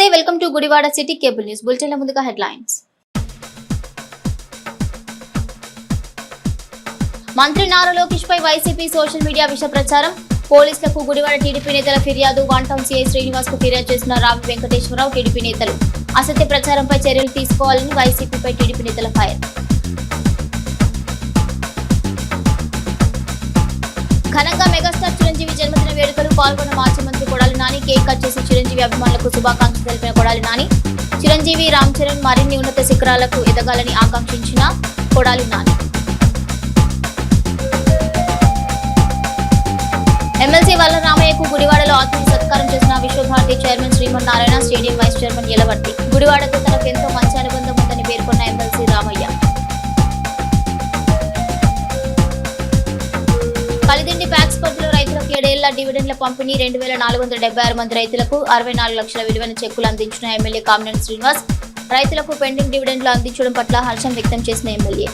నమస్తే welcome to Gudivada city cable news bulletin ముందుగా headlines. మంత్రి నారా లోకేష్ పై వైసీపీ సోషల్ మీడియా విష ప్రచారం. పోలీసులకు గుడివాడ టీడీపీ నేతల ఫిర్యాదు. వన్ టౌన్ సీఐ శ్రీనివాస్ కు ఫిర్యాదు చేసిన రావి వెంకటేశ్వరరావు. టీడీపీ నేతలు అసత్య ప్రచారంపై చర్యలు తీసుకోవాలని వైసీపీపై టీడీపీ నేతల ఫైర్. ఘనంగా మెగాస్టార్ చిరంజీవి జన్మదిన వేడుకలు. పాల్గొన్న మాజీ మంత్రి కొడాలి నాని. కేక్ కట్ చేసి చిరంజీవి అభిమానులకు శుభాకాంక్షలు తెలిపిన కొడాలి నాని. చిరంజీవి రామ్ చరణ్ మరిన్ని ఉన్నత శిఖరాలకు ఎదగాలని ఆకాంక్షించిన కొడాలి నాని. ఎమ్మెల్సీ వల్ల రామయ్యకు గుడివాడలో ఆత్మీయ సత్కారం చేసిన Visvabharati chairman Srimannarayana. Stadium vice chairman Yalavarthi. గుడివాడతో తనకు ఎంతో మంచి అనుబంధం ఉందని పేర్కొన్న ఎమ్మెల్సీ రామయ్య. కలిదిండి ప్యాక్స్ పరిధిలో రైతులకు 7 ఏళ్ల డివిడెండ్ల పంపిణీ. 2476 మంది రైతులకు 64 లక్షల విలువైన చెక్కులు అందించిన ఎమ్మెల్యే కామినేని శ్రీనివాస్. రైతులకు పెండింగ్ డివిడెండ్లు అందించడం పట్ల హర్షం వ్యక్తం చేసిన ఎమ్మెల్యే.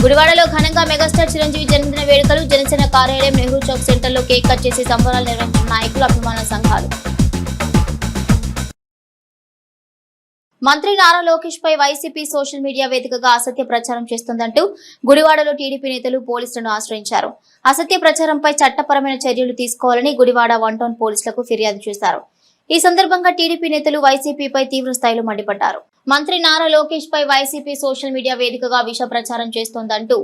గుడివాడలో ఘనంగా మెగాస్టార్ చిరంజీవి జన్మదిన వేడుకలు. జనసేన కార్యాలయం నెహ్రూ చౌక్ సెంటర్లో కేక్ కట్ చేసి సంబరాలు నిర్వహించిన నాయకులు, అభిమాన సంఘాలు. మంత్రి నారా లోకేష్ పై వైసీపీ సోషల్ మీడియా వేదికగా అసత్య ప్రచారం చేస్తోందంటూ గుడివాడలో టీడీపీ నేతలు పోలీసులను ఆశ్రయించారు. అసత్య ప్రచారంపై చట్టపరమైన చర్యలు తీసుకోవాలని గుడివాడ వన్ టౌన్ పోలీసులకు ఫిర్యాదు చేశారు. ఈ సందర్భంగా టీడీపీ నేతలు వైసీపీపై తీవ్ర స్థాయిలో మండిపడ్డారు. మంత్రి నారా లోకేష్ పై వైసీపీ సోషల్ మీడియా వేదికగా విష ప్రచారం చేస్తోందంటూ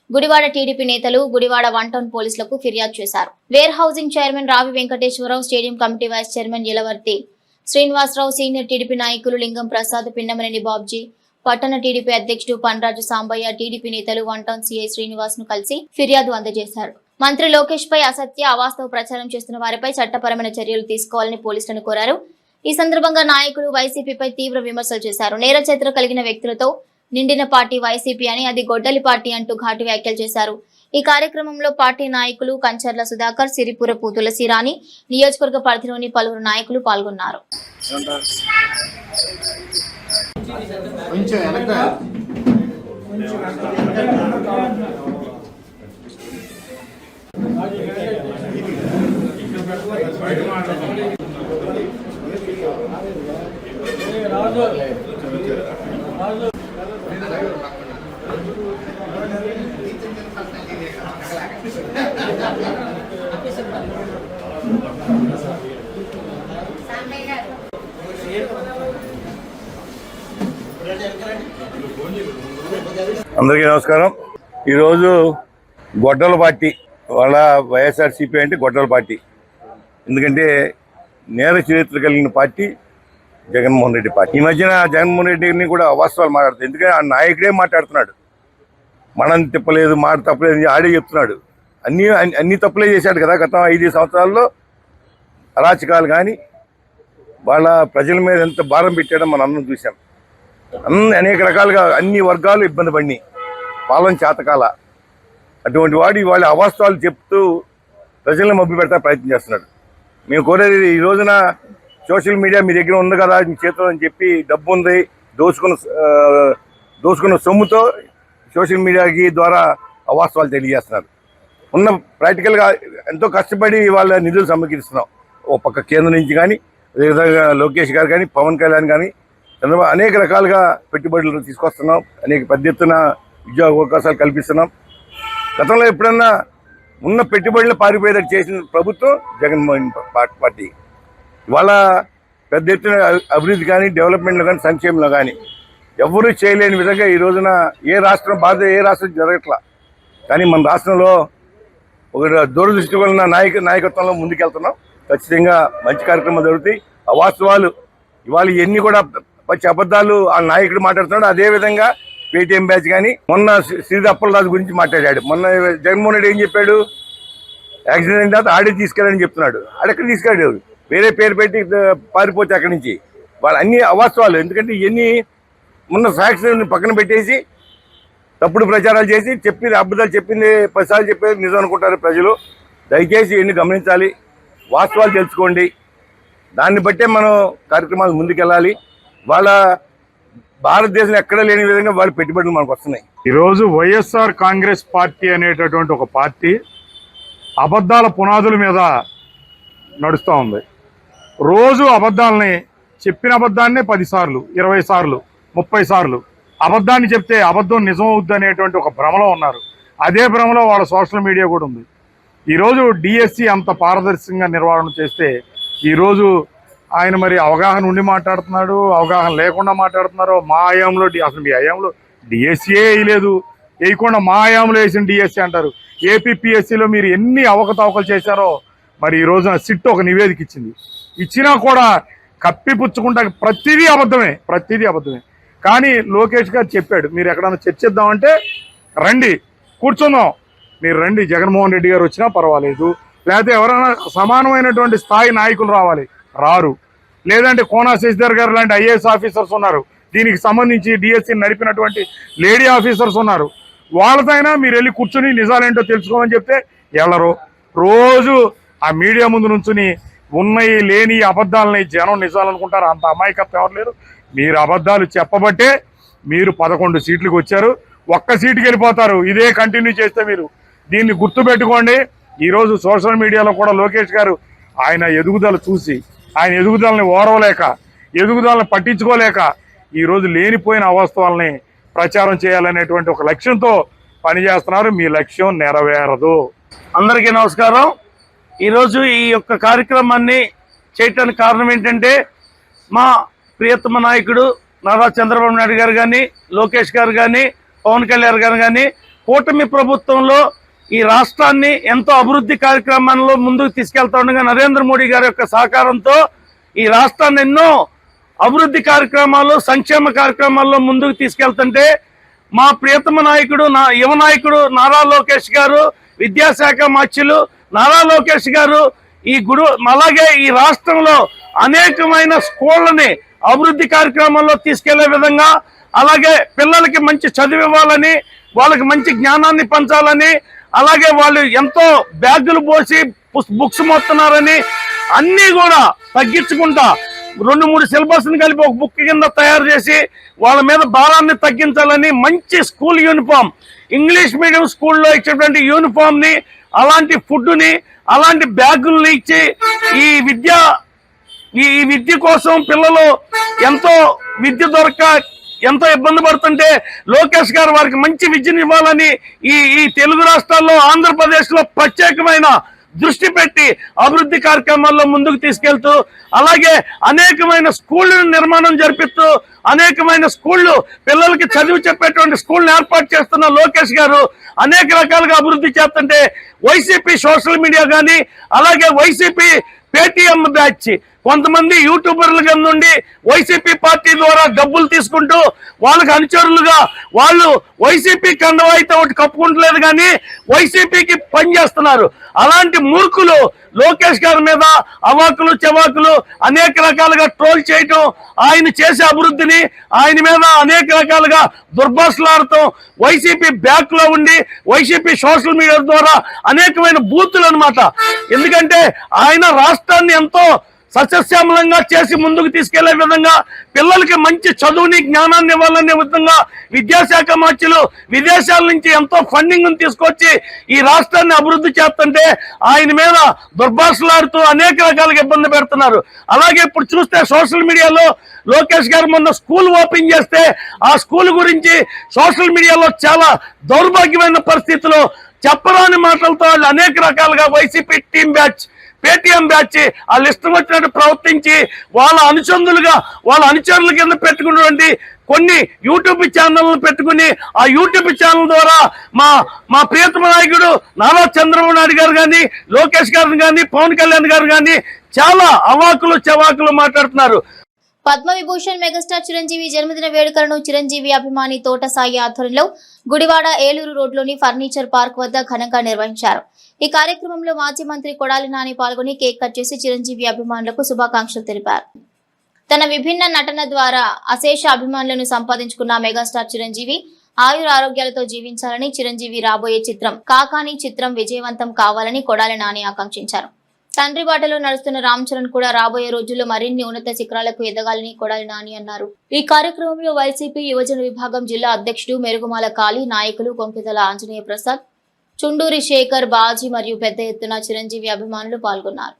గుడివాడ టీడీపీ నేతలు గుడివాడ వన్ టౌన్ పోలీసులకు ఫిర్యాదు చేశారు. Wear housing chairman Ravi Venkateswararao, stadium committee vice chairman Yalavarthi Srinivasarao, senior TDP నాయకులు లింగం ప్రసాద్, పిన్నమనేని బాబ్జీ, పట్టణ టీడీపీ అధ్యక్షుడు పన్రాజు సాంబయ్య, టీడీపీ నేతలు వన్ టౌన్ సీఐ శ్రీనివాస్ ను కలిసి ఫిర్యాదు అందజేశారు. మంత్రి లోకేష్ పై అసత్య, అవాస్తవ ప్రచారం చేస్తున్న వారిపై చట్టపరమైన చర్యలు తీసుకోవాలని పోలీసులను కోరారు. ఈ సందర్భంగా నాయకులు వైసీపీపై తీవ్ర విమర్శలు చేశారు. నేర చరిత్ర కలిగిన వ్యక్తులతో నిండిన పార్టీ వైసీపీ అని, అది గొడ్డలి పార్టీ అంటూ ఘాటు వ్యాఖ్యలు చేశారు. ఈ కార్యక్రమంలో పార్టీ నాయకులు కంచర్ల సుధాకర్, సిరిపురపు తులసిరాణి, నియోజకవర్గ పరిధిలోని పలువురు నాయకులు పాల్గొన్నారు. అందరికీ నమస్కారం. ఈరోజు గొడ్డల పార్టీ వాళ్ళ వైఎస్ఆర్సీపీ అంటే గొడ్డల పార్టీ. ఎందుకంటే నేర చరిత్ర కలిగిన పార్టీ జగన్మోహన్ రెడ్డి పార్టీ. ఈ మధ్యన జగన్మోహన్ రెడ్డిని కూడా అవాస్తవాలు మాట్లాడుతుంది. ఎందుకంటే ఆ నాయకుడే మాట్లాడుతున్నాడు. మనం తిప్పలేదు, మాట తప్పలేదు ఆడే చెప్తున్నాడు. అన్ని తప్పులే చేశాడు కదా. గత 5 సంవత్సరాల్లో అరాచకాలు కానీ వాళ్ళ ప్రజల మీద ఎంత భారం పెట్టాడో మనం అందరం చూసాం. అనేక రకాలుగా అన్ని వర్గాలు ఇబ్బంది పడినాయి. పాలన చేతకాల. అటువంటి వాడు వాళ్ళ అవాస్తవాలు చెప్తూ ప్రజలను మభ్య పెడతా ప్రయత్నం చేస్తున్నాడు. మేము కోరేది, ఈ రోజున సోషల్ మీడియా మీ దగ్గర ఉంది కదా మీ చేతిలో అని చెప్పి, డబ్బు ఉంది, దోసుకున్న సొమ్ముతో సోషల్ మీడియాకి ద్వారా అవాస్తవాలు తెలియజేస్తున్నారు. ఉన్న ప్రాక్టికల్గా ఎంతో కష్టపడి వాళ్ళ నిధులు సమకూరుస్తున్నాం. ఓ పక్క కేంద్రం నుంచి కానీ, అదేవిధంగా లోకేష్ గారు కానీ, పవన్ కళ్యాణ్ కానీ, చంద్రబాబు అనేక రకాలుగా పెట్టుబడులు తీసుకొస్తున్నాం. అనేక పెద్ద ఎత్తున ఉద్యోగ అవకాశాలు కల్పిస్తున్నాం. గతంలో ఎప్పుడన్నా ఉన్న పెట్టుబడులు పారిపోయేటట్టు చేసిన ప్రభుత్వం జగన్మోహన్ పార్టీ. ఇవాళ పెద్ద ఎత్తున అభివృద్ధి కానీ, డెవలప్మెంట్లో కానీ, సంక్షేమంలో కానీ ఎవరూ చేయలేని విధంగా ఈ రోజున ఏ రాష్ట్రం జరగట్లా. కానీ మన రాష్ట్రంలో ఒక దూరదృష్టి వలన నాయకత్వంలో ముందుకెళ్తున్నాం. ఖచ్చితంగా మంచి కార్యక్రమాలు జరుగుతాయి. అవాస్తవాలు ఇవాళ ఇవన్నీ కూడా పచ్చి అబద్ధాలు ఆ నాయకుడు మాట్లాడుతున్నాడు. అదేవిధంగా పేటీఎం బ్యాచ్ కానీ, మొన్న శ్రీధర్ అప్పలరాజు గురించి మాట్లాడాడు. మొన్న జగన్మోహన్ రెడ్డి ఏం చెప్పాడు? యాక్సిడెంట్ అయితే ఆడే తీసుకెళ్ళని చెప్తున్నాడు. ఆడెక్కడ తీసుకెళ్ళాడు? వేరే పేరు పెట్టి పారిపోతే అక్కడి నుంచి. వాళ్ళు అన్ని అవాస్తవాలు. ఎందుకంటే ఇవన్నీ మొన్న ఫ్యాక్ట్స్ పక్కన పెట్టేసి తప్పుడు ప్రచారాలు చేసి అబద్ధాలు చెప్పింది 10 సార్లు చెప్పేది నిజం అనుకుంటారు ప్రజలు. దయచేసి ఇవన్నీ గమనించాలి. వాస్తవాలు తెలుసుకోండి. దాన్ని బట్టే మనం కార్యక్రమాలు ముందుకెళ్ళాలి. వాళ్ళ భారతదేశం ఎక్కడా లేని విధంగా వాళ్ళు పెట్టుబడులు మనకు వస్తున్నాయి. ఈరోజు వైఎస్ఆర్ కాంగ్రెస్ పార్టీ అనేటటువంటి ఒక పార్టీ అబద్ధాల పునాదుల మీద నడుస్తూ ఉంది. రోజు అబద్ధాలని, చెప్పిన అబద్ధాన్నే 10 సార్లు, 20 సార్లు, 30 సార్లు అబద్ధాన్ని చెప్తే అబద్ధం నిజం అవుద్ది అనేటువంటి ఒక భ్రమలో ఉన్నారు. అదే భ్రమలో వాళ్ళ సోషల్ మీడియా కూడా ఉంది. ఈరోజు డిఎస్సి అంత పారదర్శకంగా నిర్వహణ చేస్తే ఈరోజు ఆయన మరి అవగాహన ఉండి మాట్లాడుతున్నాడు, అవగాహన లేకుండా మాట్లాడుతున్నారు. మా హయాంలో అసలు మీ హయాంలో డిఎస్సీయే వేయలేదు, వేయకుండా మా హయాంలో వేసిన డిఎస్సి అంటారు. ఏపీపీఎస్సీలో మీరు ఎన్ని అవకతవకలు చేశారో మరి ఈ రోజున సిట్ ఒక నివేదిక ఇచ్చింది. ఇచ్చినా కూడా కప్పిపుచ్చుకుంటా ప్రతిదీ అబద్ధమే. కానీ లోకేష్ గారు చెప్పాడు, మీరు ఎక్కడన్నా చర్చిద్దామంటే రండి, కూర్చుందాం, మీరు రండి, జగన్మోహన్ రెడ్డి గారు వచ్చినా పర్వాలేదు, లేకపోతే ఎవరైనా సమానమైనటువంటి స్థాయి నాయకులు రారు, లేదంటే కోనా శశిధర్ గారు లాంటి ఐఏఎస్ ఆఫీసర్స్ ఉన్నారు, దీనికి సంబంధించి డిఎస్సి నడిపినటువంటి లేడీ ఆఫీసర్స్ ఉన్నారు, వాళ్ళతో అయినా మీరు వెళ్ళి కూర్చుని నిజాలేంటో తెలుసుకోమని చెప్తే వెళ్ళరు. రోజు ఆ మీడియా ముందు నుంచుని ఉన్నాయి లేని అబద్ధాలని జనం నిజాలనుకుంటారు. అంత అమాయకత్వం ఎవరు లేరు. మీరు అబద్ధాలు చెప్పబట్టే మీరు 11 సీట్లకు వచ్చారు. ఒక్క సీటుకి వెళ్ళిపోతారు. ఇదే కంటిన్యూ చేస్తే మీరు దీన్ని గుర్తుపెట్టుకోండి. ఈరోజు సోషల్ మీడియాలో కూడా లోకేష్ గారు ఆయన ఎదుగుదల చూసి, ఆయన ఎదుగుదలని ఓరవలేక, ఎదుగుదలను పట్టించుకోలేక ఈరోజు లేనిపోయిన అవాస్తవాలని ప్రచారం చేయాలనేటువంటి ఒక లక్ష్యంతో పనిచేస్తున్నారు. మీ లక్ష్యం నెరవేరదు. అందరికీ నమస్కారం. ఈరోజు ఈ యొక్క కార్యక్రమాన్ని చేయటానికి కారణం ఏంటంటే, మా ప్రియతమ నాయకుడు నారా చంద్రబాబు నాయుడు గారు కానీ, లోకేష్ గారు కానీ, పవన్ కళ్యాణ్ గారు కానీ కూటమి ప్రభుత్వంలో ఈ రాష్ట్రాన్ని ఎంతో అభివృద్ధి కార్యక్రమాల్లో ముందుకు తీసుకెళ్తా ఉండగా నరేంద్ర మోడీ గారి యొక్క సహకారంతో ఈ రాష్ట్రాన్ని ఎన్నో అభివృద్ధి కార్యక్రమాలు, సంక్షేమ కార్యక్రమాల్లో ముందుకు తీసుకెళ్తుంటే మా ప్రియతమ నాయకుడు, యువ నాయకుడు నారా లోకేష్ గారు, విద్యాశాఖ మంత్రులు నారా లోకేష్ గారు అలాగే ఈ రాష్ట్రంలో అనేకమైన స్కూళ్ళని అభివృద్ధి కార్యక్రమాల్లో తీసుకెళ్లే విధంగా, అలాగే పిల్లలకి మంచి చదువు ఇవ్వాలని, వాళ్ళకి మంచి జ్ఞానాన్ని పంచాలని, అలాగే వాళ్ళు ఎంతో బ్యాగులు పోసి బుక్స్ మోస్తున్నారని అన్నీ కూడా తగ్గించుకుంటా 2-3 సిలబస్ని కలిపి ఒక బుక్ కింద తయారు చేసి వాళ్ళ మీద భారాన్ని తగ్గించాలని మంచి స్కూల్ యూనిఫామ్, ఇంగ్లీష్ మీడియం స్కూల్లో ఇచ్చేటువంటి యూనిఫామ్ని, అలాంటి ఫుడ్ని, అలాంటి బ్యాగుల్ని ఇచ్చి ఈ విద్య కోసం పిల్లలు ఎంతో విద్య దొరక ఎంతో ఇబ్బంది పడుతుంటే లోకేష్ గారు వారికి మంచి విద్యను ఇవ్వాలని ఈ తెలుగు రాష్ట్రాల్లో, ఆంధ్రప్రదేశ్లో ప్రత్యేకమైన దృష్టి పెట్టి అభివృద్ధి కార్యక్రమాల్లో ముందుకు తీసుకెళ్తూ, అలాగే అనేకమైన స్కూళ్ళను నిర్మాణం జరిపిస్తూ, అనేకమైన స్కూళ్ళు పిల్లలకి చదువు చెప్పేటువంటి స్కూళ్ళని ఏర్పాటు చేస్తున్న లోకేష్ గారు అనేక రకాలుగా అభివృద్ధి చేస్తుంటే వైసీపీ సోషల్ మీడియా కానీ, అలాగే వైసీపీ పేటీఎం బ్యాచ్ కొంతమంది యూట్యూబర్ల కింద నుండి వైసీపీ పార్టీ ద్వారా డబ్బులు తీసుకుంటూ వాళ్ళకి అనుచరులుగా వాళ్ళు వైసీపీ కండవా అయితే ఒకటి కప్పుకుంటలేదు కానీ వైసీపీకి పనిచేస్తున్నారు. అలాంటి మూర్ఖులు లోకేష్ గారి మీద అవాకులు చెవాకులు అనేక రకాలుగా ట్రోల్ చేయటం, ఆయన చేసే అభివృద్ధిని ఆయన మీద అనేక రకాలుగా దుర్భాషలాడటం, వైసీపీ బ్యాక్ లో ఉండి వైసీపీ సోషల్ మీడియా ద్వారా అనేకమైన బూతులు అన్నమాట. ఎందుకంటే ఆయన రాష్ట్రాన్ని ఎంతో సస్యశ్యామలంగా చేసి ముందుకు తీసుకెళ్లే విధంగా, పిల్లలకి మంచి చదువుని, జ్ఞానాన్ని ఇవ్వాలనే విధంగా విద్యాశాఖ మంత్రులు విదేశాల నుంచి ఎంతో ఫండింగ్ తీసుకొచ్చి ఈ రాష్ట్రాన్ని అభివృద్ధి చేస్తుంటే ఆయన మీద దుర్భాషలాడుతూ అనేక రకాలుగా ఇబ్బంది పెడుతున్నారు. అలాగే ఇప్పుడు చూస్తే సోషల్ మీడియాలో లోకేష్ గారు మొన్న స్కూల్ ఓపెన్ చేస్తే ఆ స్కూల్ గురించి సోషల్ మీడియాలో చాలా దౌర్భాగ్యమైన పరిస్థితుల్లో చెప్పరాని మాటలతో వాళ్ళు అనేక రకాలుగా YCP team batch, Paytm batch వాళ్ళు ఇష్టం వచ్చినట్టు ప్రవర్తించి వాళ్ళ అనుచరుల కింద పెట్టుకున్నటువంటి కొన్ని యూట్యూబ్ ఛానళ్లను పెట్టుకుని ఆ యూట్యూబ్ ఛానల్ ద్వారా మా ప్రియతమ నాయకుడు నారా చంద్రబాబు నాయుడు గారు కానీ, లోకేష్ గారు కానీ, పవన్ కళ్యాణ్ గారు కానీ చాలా అవాకులు చెవాకులు మాట్లాడుతున్నారు. పద్మవిభూషణ్ మెగాస్టార్ చిరంజీవి జన్మదిన వేడుకలను చిరంజీవి అభిమాని తోట సాయి ఆధ్వర్యంలో గుడివాడ ఏలూరు రోడ్లోని ఫర్నిచర్ పార్క్ వద్ద ఘనంగా నిర్వహించారు. ఈ కార్యక్రమంలో మాజీ మంత్రి కొడాలి నాని పాల్గొని కేక్ కట్ చేసి చిరంజీవి అభిమానులకు శుభాకాంక్షలు తెలిపారు. తన విభిన్న నటన ద్వారా అశేష అభిమానులను సంపాదించుకున్న మెగాస్టార్ చిరంజీవి ఆయుర ఆరోగ్యాలతో జీవించాలని, చిరంజీవి రాబోయే చిత్రం కాకాని చిత్రం విజయవంతం కావాలని కొడాలి నాని ఆకాంక్షించారు. తండ్రి బాటలో నడుస్తున్న రామ్ చరణ్ కూడా రాబోయే రోజుల్లో మరిన్ని ఉన్నత శిఖరాలకు ఎదగాలని కొడాలి నాని అన్నారు. ఈ కార్యక్రమంలో వైసీపీ యువజన విభాగం జిల్లా అధ్యక్షుడు మెరుగుమాల కాళీ, నాయకులు కొంపిదల ఆంజనేయ ప్రసాద్, చుండూరి శేఖర్, బాజీ మరియు పెద్ద ఎత్తున చిరంజీవి అభిమానులు పాల్గొన్నారు.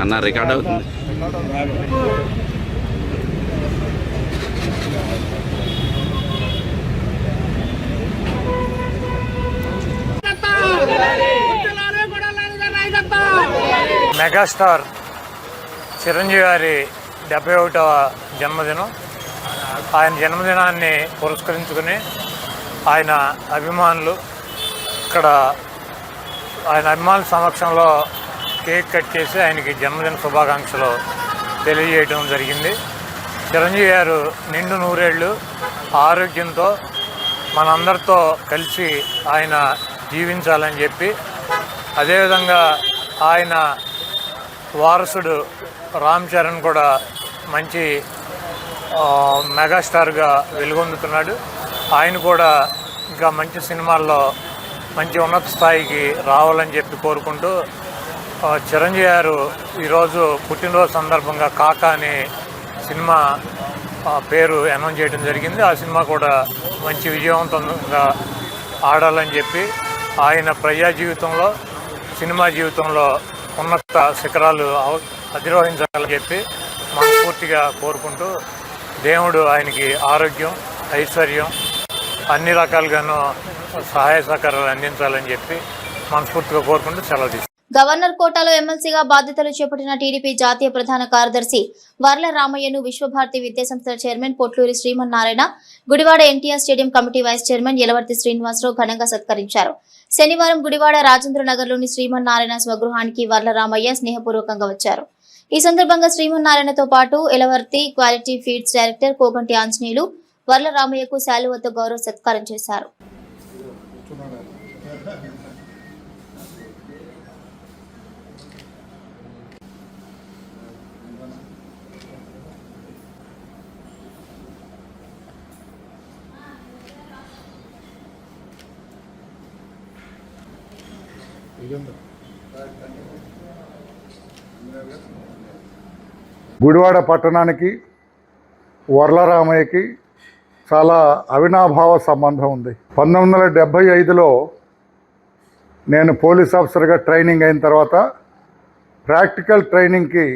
అన్న రికార్డ్ అవుతుంది. మెగాస్టార్ చిరంజీవి గారి 71వ జన్మదినం. ఆయన జన్మదినాన్ని పురస్కరించుకుని ఆయన అభిమానులు ఇక్కడ ఆయన అభిమానుల సమక్షంలో కేక్ కట్ చేసి ఆయనకి జన్మదిన శుభాకాంక్షలు తెలియజేయడం జరిగింది. చిరంజీవి గారు నిండు నూరేళ్ళు ఆరోగ్యంతో మనందరితో కలిసి ఆయన జీవించాలని చెప్పి, అదేవిధంగా ఆయన వారసుడు రామ్ చరణ్ కూడా మంచి మెగాస్టార్గా వెలుగొందుతున్నాడు. ఆయన కూడా ఇంకా మంచి సినిమాల్లో మంచి ఉన్నత స్థాయికి రావాలని చెప్పి కోరుకుంటూ, చిరంజీవి గారు ఈరోజు పుట్టినరోజు సందర్భంగా కాకా అనే సినిమా పేరు అనౌన్స్ చేయడం జరిగింది. ఆ సినిమా కూడా మంచి విజయవంతంగా ఆడాలని చెప్పి, ఆయన ప్రజా జీవితంలో సినిమా జీవితంలో ఉన్నత శిఖరాలు అధిరోహించాలని చెప్పి మనస్ఫూర్తిగా కోరుకుంటూ, దేవుడు ఆయనకి ఆరోగ్యం, ఐశ్వర్యం అన్ని రకాలుగాను సహాయ సహకారాలు అందించాలని చెప్పి మనస్ఫూర్తిగా కోరుకుంటూ సెలవు తీసుకుంటాం. గవర్నర్ కోటాలో ఎమ్మెల్సీగా బాధ్యతలు చేపట్టిన టీడీపీ జాతీయ ప్రధాన కార్యదర్శి వర్ల రామయ్యను విశ్వభారతి విద్యాసంస్థల chairman Potluri Srimannarayana, Gudivada NTR stadium committee vice chairman Yalavarthi Srinivasarao ఘనంగా సత్కరించారు. శనివారం గుడివాడ రాజేంద్రనగర్లోని శ్రీమన్నారాయణ స్వగృహానికి వర్ల రామయ్య స్నేహపూర్వకంగా వచ్చారు. ఈ సందర్భంగా శ్రీమన్నారాయణతో పాటు Yalavarthi quality feeds director Koganti Anjaneyulu Varla రామయ్యకు శాలువతో గౌరవ సత్కారం చేశారు. గుడివాడ పట్టణానికి వర్లరామయ్యకి చాలా అవినాభావ సంబంధం ఉంది. 1975లో నేను పోలీస్ ఆఫీసర్గా ట్రైనింగ్ అయిన తర్వాత ప్రాక్టికల్ ట్రైనింగ్కి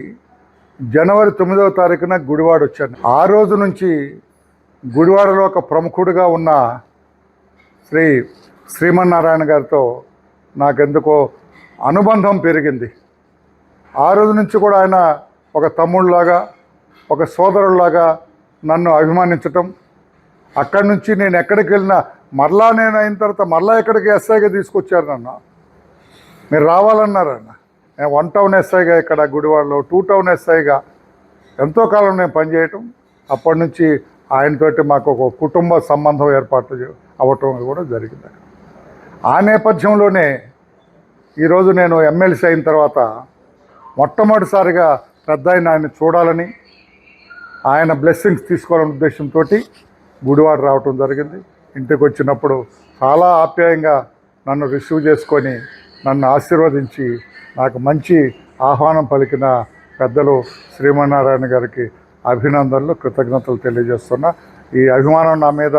జనవరి 9వ తారీఖున గుడివాడ వచ్చాను. ఆ రోజు నుంచి గుడివాడలో ఒక ప్రముఖుడిగా ఉన్న శ్రీమన్నారాయణ గారితో నాకెందుకో అనుబంధం పెరిగింది. ఆ రోజు నుంచి కూడా ఆయన ఒక తమ్ముళ్ళలాగా, ఒక సోదరులాగా నన్ను అభిమానించటం, అక్కడి నుంచి నేను ఎక్కడికి వెళ్ళినా మరలా నేను అయిన తర్వాత మరలా ఎక్కడికి ఎస్ఐగా తీసుకొచ్చారు నన్ను. మీరు రావాలన్నారన్న. నేను 1 టౌన్ ఎస్ఐగా ఇక్కడ గుడివాడలో, 2 టౌన్ ఎస్ఐగా ఎంతో కాలం నేను పనిచేయటం. అప్పటి నుంచి ఆయనతోటి మాకు ఒక కుటుంబ సంబంధం ఏర్పాటు అవ్వటం కూడా జరిగింది. ఆ నేపథ్యంలోనే ఈరోజు నేను ఎమ్మెల్సీ అయిన తర్వాత మొట్టమొదటిసారిగా పెద్ద ఆయన చూడాలని, ఆయన బ్లెస్సింగ్స్ తీసుకోవాలనే ఉద్దేశంతో గుడివాడ రావటం జరిగింది. ఇంటికి వచ్చినప్పుడు చాలా ఆప్యాయంగా నన్ను రిసీవ్ చేసుకొని నన్ను ఆశీర్వదించి నాకు మంచి ఆహ్వానం పలికిన పెద్దలు శ్రీమన్నారాయణ గారికి అభినందనలు, కృతజ్ఞతలు తెలియజేస్తున్నా. ఈ అభిమానం నా మీద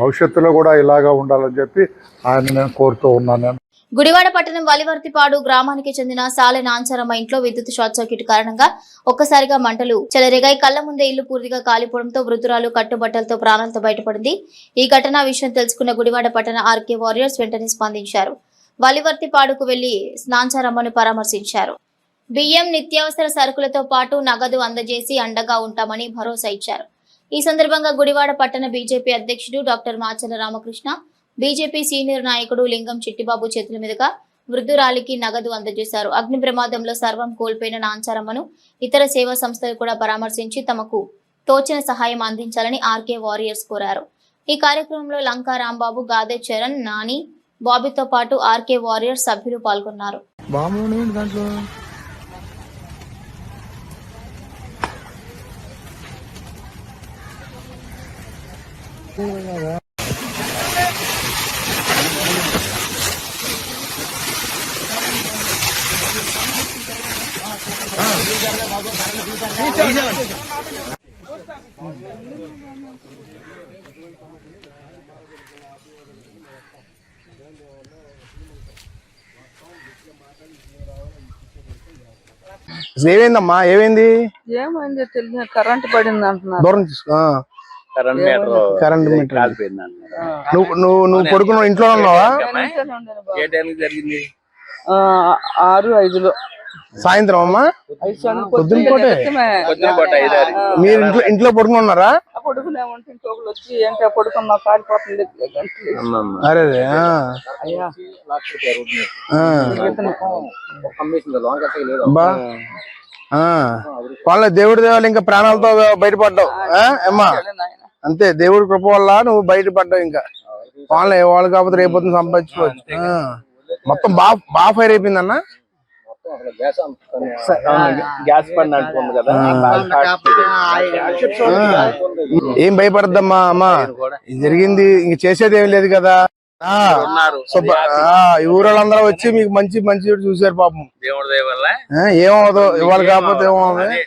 భవిష్యత్తులో కూడా ఇలాగా ఉండాలని చెప్పి ఆయన నేను కోరుతూ ఉన్నాను. గుడివాడ పట్టణం వలివర్తిపాడు గ్రామానికి చెందిన సాలె నాంచారమ్మ ఇంట్లో విద్యుత్ షార్ట్ సర్క్యూట్ కారణంగా ఒక్కసారిగా మంటలు చెలరేగాయి. కళ్ల ముందే ఇల్లు పూర్తిగా కాలిపోవడంతో వృద్ధురాలు కట్టుబట్టలతో ప్రాణాలతో బయటపడింది. ఈ ఘటన విషయం తెలుసుకున్న గుడివాడ పట్టణ ఆర్కే వారియర్స్ వెంటనే స్పందించారు. వలివర్తిపాడుకు వెళ్లి నాంచారమ్మను పరామర్శించారు. బియ్యం, నిత్యావసర సరుకులతో పాటు నగదు అందజేసి అండగా ఉంటామని భరోసా ఇచ్చారు. ఈ సందర్భంగా గుడివాడ పట్టణ బీజేపీ అధ్యక్షుడు doctor Macherla Ramakrishna, BJP senior నాయకుడు లింగం చిట్టిబాబు చేతుల మీదుగా వృద్ధురాలికి నగదు అందజేశారు. అగ్ని ప్రమాదంలో సర్వం కోల్పోయిన నాంచారమ్మను ఇతర సేవా సంస్థలు కూడా పరామర్శించి తమకు తోచిన సహాయం అందించాలని ఆర్కే వారియర్స్ కోరారు. ఈ కార్యక్రమంలో లంకా రాంబాబు, గాదే చరణ్, నాని, బాబీతో పాటు ఆర్కే వారియర్స్ సభ్యులు పాల్గొన్నారు. ఏమైందమ్మా? ఏమైంది? ఏమైంది తెలియదు, కరెంట్ పడింది అంటున్నారు. దూరం తీసుకో. కరెంట్ మీటర్ కాలిపోయింది అన్నారు. నువ్వు పడుకున్నావు, ఇంట్లో ఉన్నావా? ఏ టైంకి జరిగింది? 6:05 సాయంత్రం అమ్మా, పొద్దున పూటే. మీరు ఇంట్లో పడుకుని ఉన్నారా? పడుకునే ఉంటే ఇంకొకరు వచ్చి ఏంటో పడుకున్నా కాలిపోతుంది. అరే వాళ్ళ దేవుడి దేవాలు ఇంకా ప్రాణాలతో బయటపడ్డావు అమ్మా. అంతే, దేవుడి కృప వల్ల నువ్వు బయటపడ్డావు. ఇంకా వాళ్ళు కాకపోతే రేపు సంపాదించుకోవచ్చు. మొత్తం బాగా ఫైర్ అయిపోయిందన్నా. గ్యాస్ బండ్ అంటుంది కదా. ఏం భయపడద్దమ్మా. అమ్మా జరిగింది, ఇంక చేసేది ఏం లేదు కదా. ఈ ఊరోళ్ళందరూ వచ్చి మీకు మంచి మంచి చూసారు పాపం. దేవుడి దయ వల్ల ఏమవుదు, ఇవాళ కాకపోతే ఏమవుతుంది.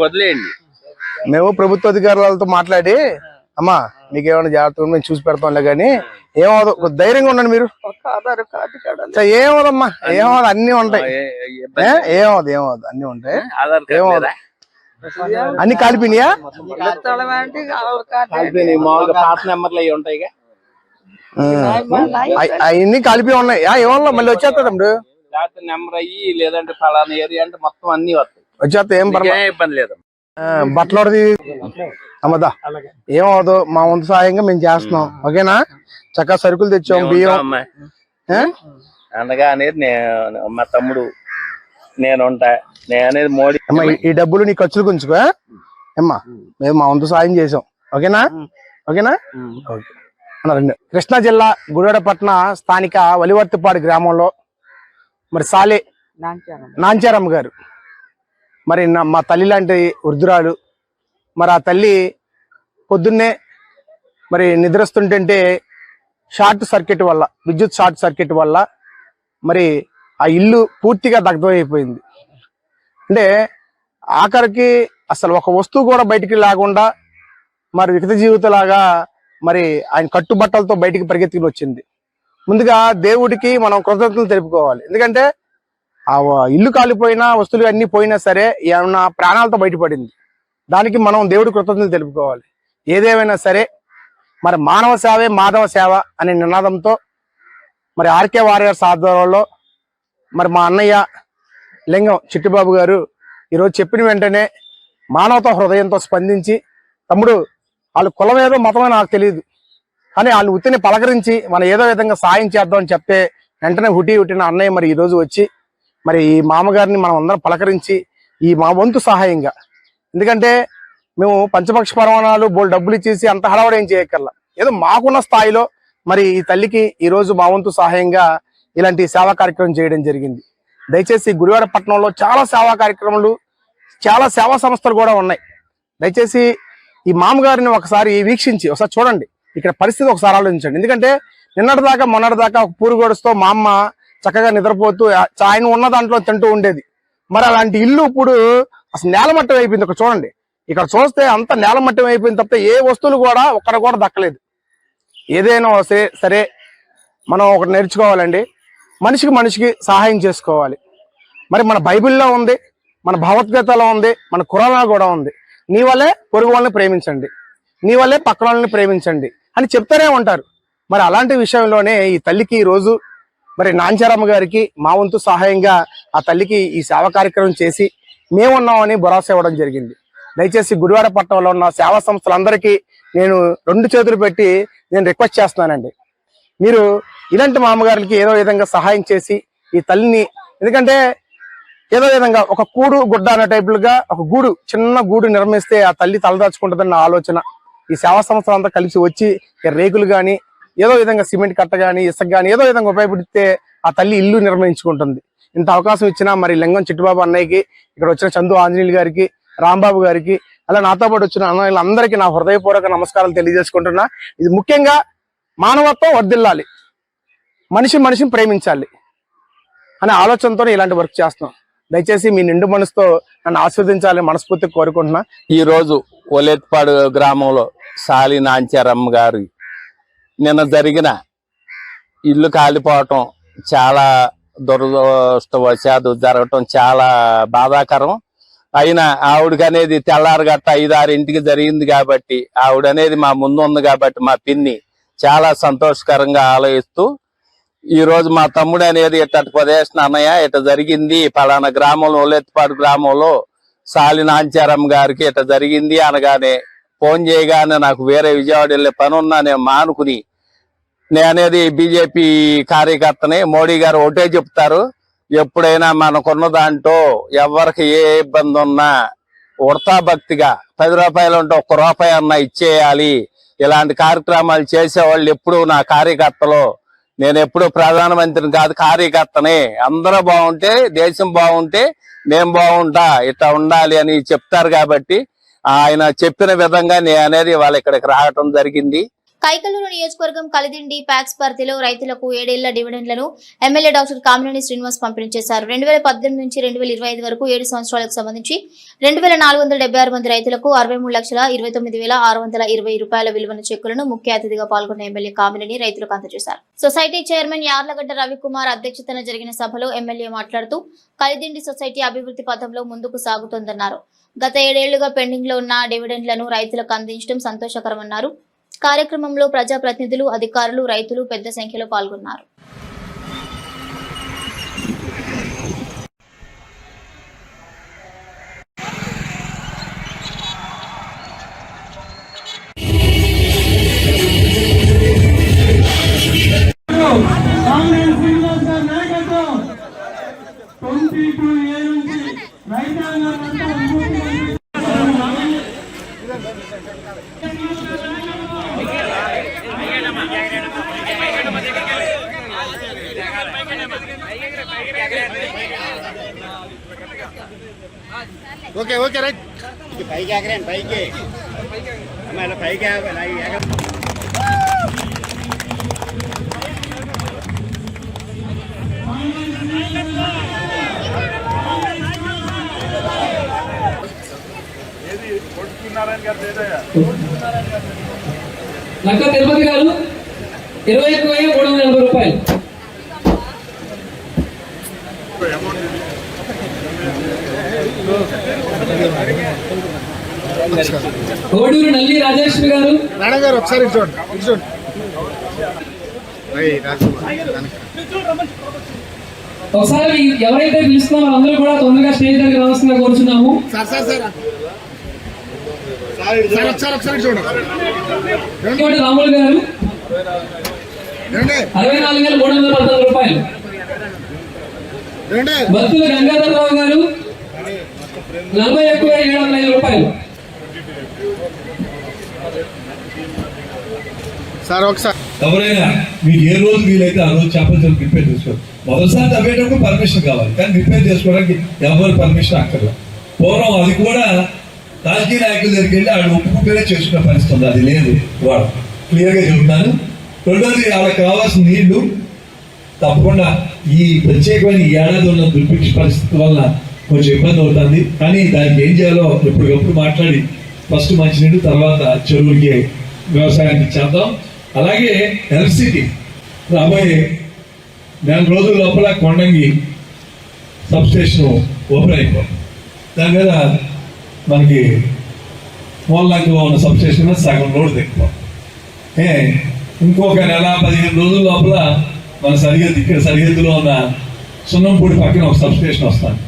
వదిలేయండి. మేము ప్రభుత్వ అధికారులతో మాట్లాడి అమ్మా మీకేమైనా జాగ్రత్తగా మేము చూసి పెడతాంలే కానీ ఏమవుదు, ధైర్యంగా ఉండండి మీరు. ఏమవుదమ్మా, ఏమవుదు, అన్ని ఉంటాయి. ఏమవుదు అన్ని ఉంటాయి. ఏమవుదు, అన్ని కాలిపోయినాయా? మామూలుగా పాత నెంబర్లు అవి ఉంటాయి, అవన్నీ కాలిపోయి ఉన్నాయి. ఏమన్నా మళ్ళీ వచ్చేస్తాడు నెంబర్ అయ్యి, లేదంటే ఫలానా ఏరియా అంటే మొత్తం అన్ని వస్తాయి. వచ్చేస్తా, ఏం ఇబ్బంది లేదు. బట్టలది అమ్మదా, ఏమవుదు, మా వంతు సాయంగా మేము చేస్తున్నాం. ఓకేనా? చక్కగా సరుకులు తెచ్చాం, బియ్యం. అనగా అనేది మా తమ్ముడు నేను ఉంటా, నేను అనేది మోడీ. అమ్మా ఈ డబ్బులు నీ ఖర్చులు కొంచుకో అమ్మా. మేము మా వంతు సాయం చేసాం. ఓకేనా? ఓకేనా? ఓకే. కృష్ణా జిల్లా గుడివాడపట్న స్థానిక వలివర్తిపాడు గ్రామంలో మరి సాలే నాంచారమ్మ గారు, మరి మా తల్లి లాంటి వృద్ధురాలు. మరి ఆ తల్లి పొద్దున్నే మరి నిద్రస్తుంటే షార్ట్ సర్క్యూట్ వల్ల, విద్యుత్ షార్ట్ సర్క్యూట్ వల్ల మరి ఆ ఇల్లు పూర్తిగా దగ్ధమైపోయింది. అంటే ఆఖరికి అసలు ఒక వస్తువు కూడా బయటికి లేకుండా మరి వికృత జీవితలాగా మరి ఆయన కట్టుబట్టలతో బయటికి పరిగెత్తుకుని వచ్చింది. ముందుగా దేవుడికి మనం కృతజ్ఞతలు తెలుపుకోవాలి. ఎందుకంటే ఆ ఇల్లు కాలిపోయినా, వస్తువులు అన్ని పోయినా సరే ఏమన్నా ప్రాణాలతో బయటపడింది. దానికి మనం దేవుడి కృతజ్ఞతలు తెలుపుకోవాలి. ఏదేమైనా సరే మరి మానవ సేవే మాధవ సేవ అనే నినాదంతో మరి ఆర్కే వారియర్స్ ఆధ్వర్యంలో మరి మా అన్నయ్య లింగం చిట్టిబాబు గారు ఈరోజు చెప్పిన వెంటనే మానవతా హృదయంతో స్పందించి, తమ్ముడు వాళ్ళు కులం ఏదో మతమో నాకు తెలియదు కానీ వాళ్ళు ఉత్తిని పలకరించి మనం ఏదో విధంగా సాయం చేద్దామని చెప్తే వెంటనే హుటిన అన్నయ్య మరి ఈరోజు వచ్చి మరి ఈ మామగారిని మనం అందరం పలకరించి ఈ మా వంతు సహాయంగా, ఎందుకంటే మేము పంచపక్ష పరమాణాలు బోల్ డబ్బులు ఇచ్చేసి అంత హడావడి ఏం చేయక్కర్లా, ఏదో మాకున్న స్థాయిలో మరి ఈ తల్లికి ఈరోజు మా వంతు సహాయంగా ఇలాంటి సేవా కార్యక్రమం చేయడం జరిగింది. దయచేసి గుడివాడపట్నంలో చాలా సేవా కార్యక్రమాలు, చాలా సేవా సంస్థలు కూడా ఉన్నాయి. దయచేసి ఈ మామగారిని ఒకసారి వీక్షించి ఒకసారి చూడండి, ఇక్కడ పరిస్థితి ఒకసారి ఆలోచించండి. ఎందుకంటే నిన్నటిదాకా మొన్నటిదాకా ఒక పూరుగోడుస్తూ మా అమ్మ చక్కగా నిద్రపోతూ ఆయన ఉన్న దాంట్లో తింటూ ఉండేది. మరి అలాంటి ఇల్లు ఇప్పుడు అసలు నేలమట్టం అయిపోయింది. ఇక్కడ చూడండి, ఇక్కడ చూస్తే అంత నేలమట్టం అయిపోయింది తప్ప ఏ వస్తువులు కూడా ఒక్కడ కూడా దక్కలేదు. ఏదైనా సరే మనం ఒకటి నేర్చుకోవాలండి, మనిషికి మనిషికి సహాయం చేసుకోవాలి. మరి మన బైబిల్లో ఉంది, మన భగవద్గీతలో ఉంది, మన ఖురాన్లో కూడా ఉంది, నీ వల్లే పొరుగు వాళ్ళని ప్రేమించండి, నీ వల్లే పక్కన వాళ్ళని ప్రేమించండి అని చెప్తానే ఉంటారు. మరి అలాంటి విషయంలోనే ఈ తల్లికి ఈరోజు మరి నాంచారమ్మ గారికి మా వంతు సహాయంగా ఆ తల్లికి ఈ సేవా కార్యక్రమం చేసి మేమున్నామని భరోసా ఇవ్వడం జరిగింది. దయచేసి గుడివాడపట్నంలో ఉన్న సేవా సంస్థలందరికీ నేను 2 చేతులు పెట్టి నేను రిక్వెస్ట్ చేస్తున్నానండి, మీరు ఇలాంటి మామగారులకి ఏదో విధంగా సహాయం చేసి ఈ తల్లిని, ఎందుకంటే ఏదో విధంగా ఒక కూడు గుడ్డ అనే టైపులుగా ఒక గూడు, చిన్న గూడు నిర్మిస్తే ఆ తల్లి తలదాచుకుంటుందన్న ఆలోచన ఈ సేవా సంస్థలు అంతా కలిసి వచ్చి రేకులు కానీ ఏదో విధంగా సిమెంట్ కట్ట కానీ ఇసుక కానీ ఏదో విధంగా ఉపయోగపడితే ఆ తల్లి ఇల్లు నిర్మించుకుంటుంది. ఇంత అవకాశం ఇచ్చిన మరి లింగం చిట్టుబాబు అన్నయ్యకి, ఇక్కడ వచ్చిన చందు ఆంజనేయులు గారికి, రాంబాబు గారికి, అలా నాతో పాటు వచ్చిన అన్నయ్యలందరికీ నా హృదయపూర్వక నమస్కారాలు తెలియజేసుకుంటున్నా. ఇది ముఖ్యంగా మానవత్వం వర్ధిల్లాలి, మనిషిని ప్రేమించాలి అనే ఆలోచనతో ఇలాంటి వర్క్ చేస్తున్నాం. దయచేసి మీ నిండు మనసుతో నన్ను ఆస్వాదించాలని మనస్ఫూర్తిగా కోరుకుంటున్నా. ఈ రోజు ఒలేత్పాడు గ్రామంలో సాలి నాంచారమ్మ గారు నిన్న జరిగిన ఇల్లు కాలిపోవటం చాలా దురదృష్టవశాత్తు జరగటం చాలా బాధాకరం. అయినా ఆవిడకి అనేది తెల్లారగట్ట 5-6 జరిగింది కాబట్టి ఆవిడనేది మా ముందు ఉంది కాబట్టి మా పిన్ని చాలా సంతోషకరంగా ఆలోచిస్తూ ఈ రోజు మా తమ్ముడు అనేది ఇట్టటి ప్రదేశం అన్నయ్య ఇట జరిగింది పలానా గ్రామంలో ఒలేత్పాడు గ్రామంలో సాలి నాంచారమ్మ గారికి ఇట జరిగింది అనగానే ఫోన్ చేయగానే నాకు వేరే విజయవాడ వెళ్ళే పని ఉన్నా నేను మానుకుని నేనేది బీజేపీ కార్యకర్తని, మోడీ గారు ఒకటే చెప్తారు, ఎప్పుడైనా మనకున్న దాంట్లో ఎవరికి ఏ ఇబ్బంది ఉన్నా ఉడతా భక్తిగా 10 రూపాయలు ఉంటే 1 రూపాయి అన్నా ఇచ్చేయాలి. ఇలాంటి కార్యక్రమాలు చేసేవాళ్ళు ఎప్పుడు నా కార్యకర్తలు. నేను ఎప్పుడు ప్రధానమంత్రిని కాదు, కార్యకర్తనే. అందరూ బాగుంటే దేశం బాగుంటే నేను బాగుంటా, ఇట్లా ఉండాలి అని చెప్తారు కాబట్టి ఆయన చెప్పిన విధంగా నేను అనేది వాళ్ళు ఇక్కడికి రావటం జరిగింది. కైకలూరు నియోజకవర్గం కలిదిండి ప్యాక్స్ పరిధిలో రైతులకు 7 ఏళ్ల డివిడెండ్లను ఎమ్మెల్యే డాక్టర్ కామినేని శ్రీనివాస్ పంపిణీ చేశారు. 2018 నుంచి 2025 వరకు 7 సంవత్సరాలకు సంబంధించి 2476 మంది రైతులకు 63,29,620 రూపాయల విలువైన చెక్కులను ముఖ్య అతిథిగా పాల్గొన్న ఎమ్మెల్యే కామినేని రైతులకు అందజేశారు. సొసైటీ చైర్మన్ యార్లగడ్డ రవికుమార్ అధ్యక్షతన జరిగిన సభలో ఎమ్మెల్యే మాట్లాడుతూ కలిదిండి సొసైటీ అభివృద్ధి పథంలో ముందుకు సాగుతోందన్నారు. గత 7 ఏళ్లుగా పెండింగ్ లో ఉన్న డివిడెండ్లను రైతులకు అందించడం సంతోషకరమన్నారు. కార్యక్రమంలో ప్రజాప్రతినిధులు, అధికారులు, రైతులు పెద్ద సంఖ్యలో పాల్గొన్నారు. ఓకే రైట్ పైకి ఎగరండి, పైకి పైకి లక్క తిరుపతి గారు 21,340 రూపాయలు. కోడూరు నల్లి రాజేశ్వరి గారు. మేడం గారు ఒకసారి చూడండి. ఒకసారి ఎవరైతే పిలుస్తున్నామో అందరూ కూడా తొందరగా స్టేజ్ దగ్గర రావాల్సిందిగా కోరుచున్నాము. రాములు గారు 64,319 రూపాయలు. భక్తుల గంగాధరరావు గారు 41,705 రూపాయలు. ఎవరైనా మీకు ఏ రోజు వీలైతే ఆ రోజు చేపల చెరువు రిపేర్ చేసుకోవాలి. మొదటిసారి తవ్వేటప్పుడు పర్మిషన్ కావాలి, కానీ రిపేర్ చేసుకోవడానికి ఎవరు పర్మిషన్ అక్కర్లా. పూర్వం అది కూడా రాజకీయ నాయకుల దగ్గరికి వెళ్ళి ఆడు ఒప్పుకుంటేనే చేసుకునే పరిస్థితి ఉంది. అది లేదు, వాడు క్లియర్గా చెబుతున్నాను. రెండోది వాళ్ళకి కావాల్సిన నీళ్లు తప్పకుండా ఈ ప్రత్యేకమైన ఈ ఏడాది ఉన్న దుర్భిక్ష పరిస్థితి వల్ల కొంచెం ఇబ్బంది అవుతుంది. కానీ దానికి ఏం చేయాలో ఎప్పటికప్పుడు మాట్లాడి ఫస్ట్ మంచినీళ్ళు, తర్వాత చెరువులకి వ్యవసాయానికి చేద్దాం. అలాగే ఎలక్ట్రిసిటీ రాబోయే 4 రోజుల లోపల కొండంగి సబ్స్టేషన్ ఓపెన్ అయిపోయింది. దాని మీద మనకి మూలకంలో ఉన్న సబ్స్టేషన్ మీద సగం లోడ్ తెక్కుతాం. ఇంకొక 15 రోజుల లోపల మన సరిహద్దు, ఇక్కడ సరిహద్దులో ఉన్న సున్నంపూడి పక్కన ఒక సబ్స్టేషన్ వస్తుంది.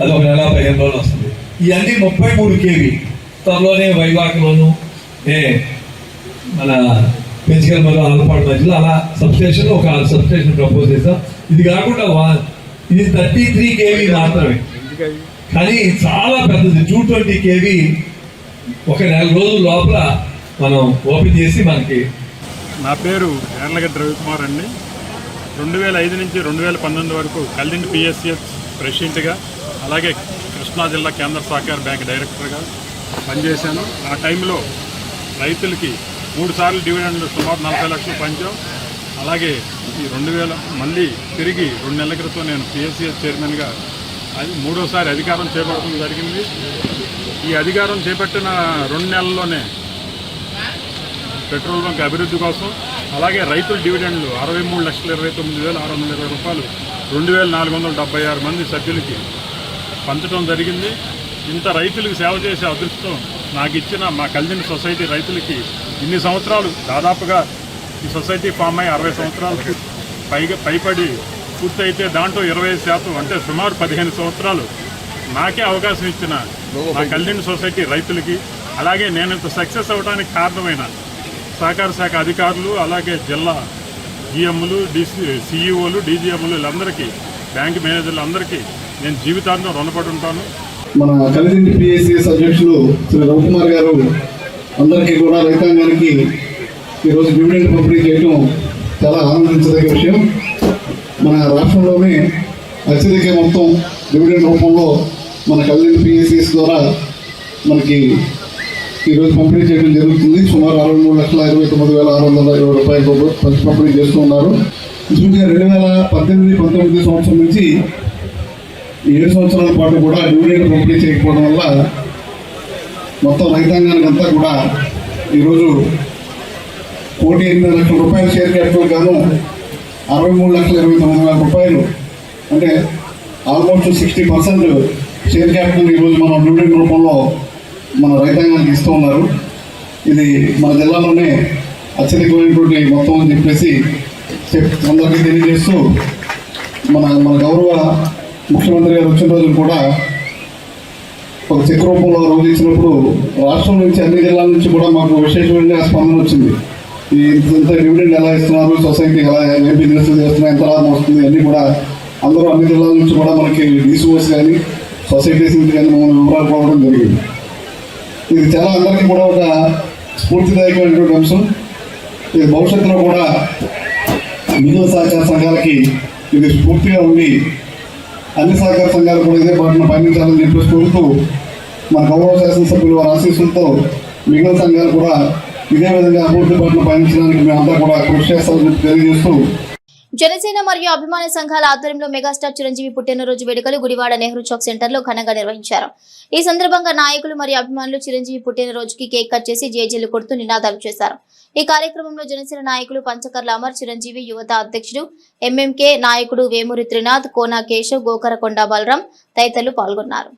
అది ఒక 15 రోజులు వస్తుంది. ఇవన్నీ 33 kV. త్వరలోనే వైవాగ్లోను మన పెంచగలమలో ఆల్పాడు మధ్యలో అలా సబ్స్టేషన్ ఒక సబ్స్టేషన్ ప్రపోజ్ చేస్తాం. ఇది కాకుండా ఇది 33 kV మాత్రమే, కానీ చాలా పెద్దది 220 kV. ఒక 4 రోజుల లోపల మనం ఓపెన్ చేసి మనకి. నా పేరు యార్లగడ్డ రవికుమార్ అండి. 2005 నుంచి 2019 వరకు కల్దిండి పిఎస్సిఎస్ ప్రెసిడెంట్గా, అలాగే కృష్ణా జిల్లా కేంద్ర సహకార బ్యాంక్ డైరెక్టర్గా పనిచేశాను. ఆ టైంలో రైతులకి 3 సార్లు డివిడెండ్లు సుమారు 40 లక్షలు పంచాం. అలాగే ఈ 2000 మళ్ళీ తిరిగి 2 నెలల క్రితం నేను పిఎస్సిఎస్ చైర్మన్గా అది 3వసారి అధికారం చేపట్టడం జరిగింది. ఈ అధికారం చేపట్టిన 2 నెలల్లోనే పెట్రోల్ బంక్ అభివృద్ధి కోసం, అలాగే రైతుల డివిడెండ్లు 63,29,620 రూపాయలు 2,476 మంది సభ్యులకి పంచడం జరిగింది. ఇంత రైతులకు సేవ చేసే అదృష్టం నాకు ఇచ్చిన మా కల్దిండి సొసైటీ రైతులకి ఇన్ని సంవత్సరాలు, దాదాపుగా ఈ సొసైటీ ఫామ్ అయ్యి 60 సంవత్సరాలకు పైపడి పూర్తయితే దాంట్లో 25% అంటే సుమారు 15 సంవత్సరాలు నాకే అవకాశం ఇచ్చిన మా కల్దిండి సొసైటీ రైతులకి, అలాగే నేను ఇంత సక్సెస్ అవ్వడానికి కారణమైన సహకార శాఖ అధికారులు, అలాగే జిల్లా జిఎంలు, సిఇఓలు, డీజీఎంలు వీళ్ళందరికీ, బ్యాంక్ మేనేజర్లు అందరికీ నేను జీవితాంతం రుణపడి ఉంటాను. మన కల్దిండి పిఎస్సిఎస్ అధ్యక్షులు శ్రీ రవికుమార్ గారు అందరికీ కూడా రైతాంగానికి ఈరోజు డివిడెండ్ పంపిణీ చేయడం చాలా ఆనందించదగ్గ విషయం. మన రాష్ట్రంలోనే అత్యధిక మొత్తం డివిడెండ్ రూపంలో మన కల్దిండి పిఎస్సిఎస్ ద్వారా మనకి ఈరోజు పంపిణీ చేయడం జరుగుతుంది. సుమారు 63,29,620 రూపాయలు పంపిణీ చేస్తూ ఉన్నారు. ఇంచుమించుగా 2018-19 సంవత్సరం నుంచి 7 సంవత్సరాల పాటు కూడా డివిడెండ్ పంపిణీ చేయకపోవడం వల్ల మొత్తం రైతాంగానికి అంతా కూడా ఈరోజు 1,800,00,000 రూపాయలు షేర్ క్యాపిటల్ గాను 63,29,000 రూపాయలు, అంటే ఆల్మోస్ట్ 60% షేర్ క్యాపిటల్ ఈరోజు మనం డివిడెండ్ రూపంలో మన రైతాంగానికి ఇస్తూ ఉన్నారు. ఇది మన జిల్లాలోనే అత్యధికమైనటువంటి మొత్తం అని చెప్పేసి అందరికీ తెలియజేస్తూ, మన గౌరవ ముఖ్యమంత్రి గారు వచ్చిన రోజులు కూడా ఒక చెక్ రూపంలో రోజు ఇచ్చినప్పుడు రాష్ట్రం నుంచి అన్ని జిల్లాల నుంచి కూడా మాకు విశేషమైన స్పందన వచ్చింది. ఇంత డివిడెండ్ ఎలా ఇస్తున్నారు, సొసైటీ ఎలా ఏం బిజినెస్ చేస్తున్నారు, ఎంత లాభం వస్తుంది అన్నీ కూడా అందరూ అన్ని జిల్లాల నుంచి కూడా మనకి డిసిఓస్ కానీ సొసైటీస్ నుంచి కానీ మనం వివరాలు పోవడం జరిగింది. ఇది చాలా అందరికీ కూడా ఒక స్ఫూర్తిదాయకమైనటువంటి అంశం. ఇది భవిష్యత్తులో కూడా మిగులు సహకార సంఘాలకి ఇది స్ఫూర్తిగా ఉండి అన్ని సహకార సంఘాలు కూడా ఇదే బాటను పయనించాలని చెప్పేసి కోరుతూ, మన గౌరవ శాసనసభ్యులు వారి ఆశీస్సులతో మిగిలిన సంఘాలు కూడా ఇదే విధంగా అభివృద్ధి బాటను పయనించడానికి మేమంతా కూడా కృషి చేస్తామని తెలియజేస్తూ, జనసేన మరియు అభిమాన సంఘాల ఆధ్వర్యంలో మెగాస్టార్ చిరంజీవి పుట్టినరోజు వేడుకలు గుడివాడ నెహ్రూ చౌక్ సెంటర్ లో ఘనంగా నిర్వహించారు. ఈ సందర్భంగా నాయకులు మరియు అభిమానులు చిరంజీవి పుట్టినరోజుకి కేక్ కట్ చేసి జేజేలు కొడుతూ నినాదాలు చేశారు. ఈ కార్యక్రమంలో జనసేన నాయకులు పంచకర్ల అమర్, చిరంజీవి యువత అధ్యక్షుడు ఎంఎంకే నాయకుడు వేమూరి త్రినాథ్, కోనా కేశవ్, గోకరకొండ బలరాం తదితరులు పాల్గొన్నారు.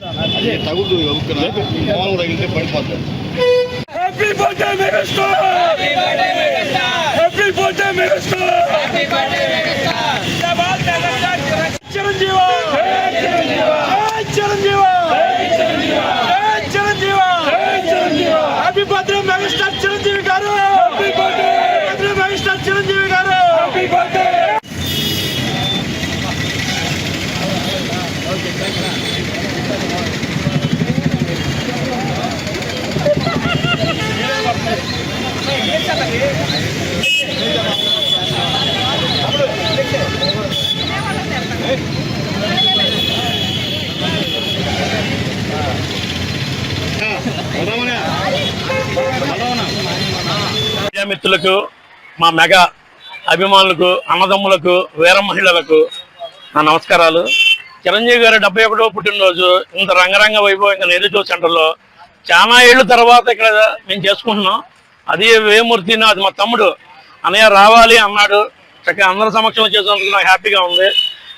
మిత్రులకు, మా మెగా అభిమానులకు, అన్నదమ్ములకు, వీర మహిళలకు నా నమస్కారాలు. చిరంజీవి గారి 71వ పుట్టినరోజు ఇంత రంగరంగ వైభవంగా నెహ్రూ చౌక్ సెంటర్లో చాలా ఏళ్ళ తర్వాత ఇక్కడ మేము చేసుకుంటున్నాం. అది వేమూర్తి అది మా తమ్ముడు అన్నయ్య రావాలి అన్నాడు. చక్కగా అందరి సమక్షంలో చేసినందుకు నాకు హ్యాపీగా ఉంది.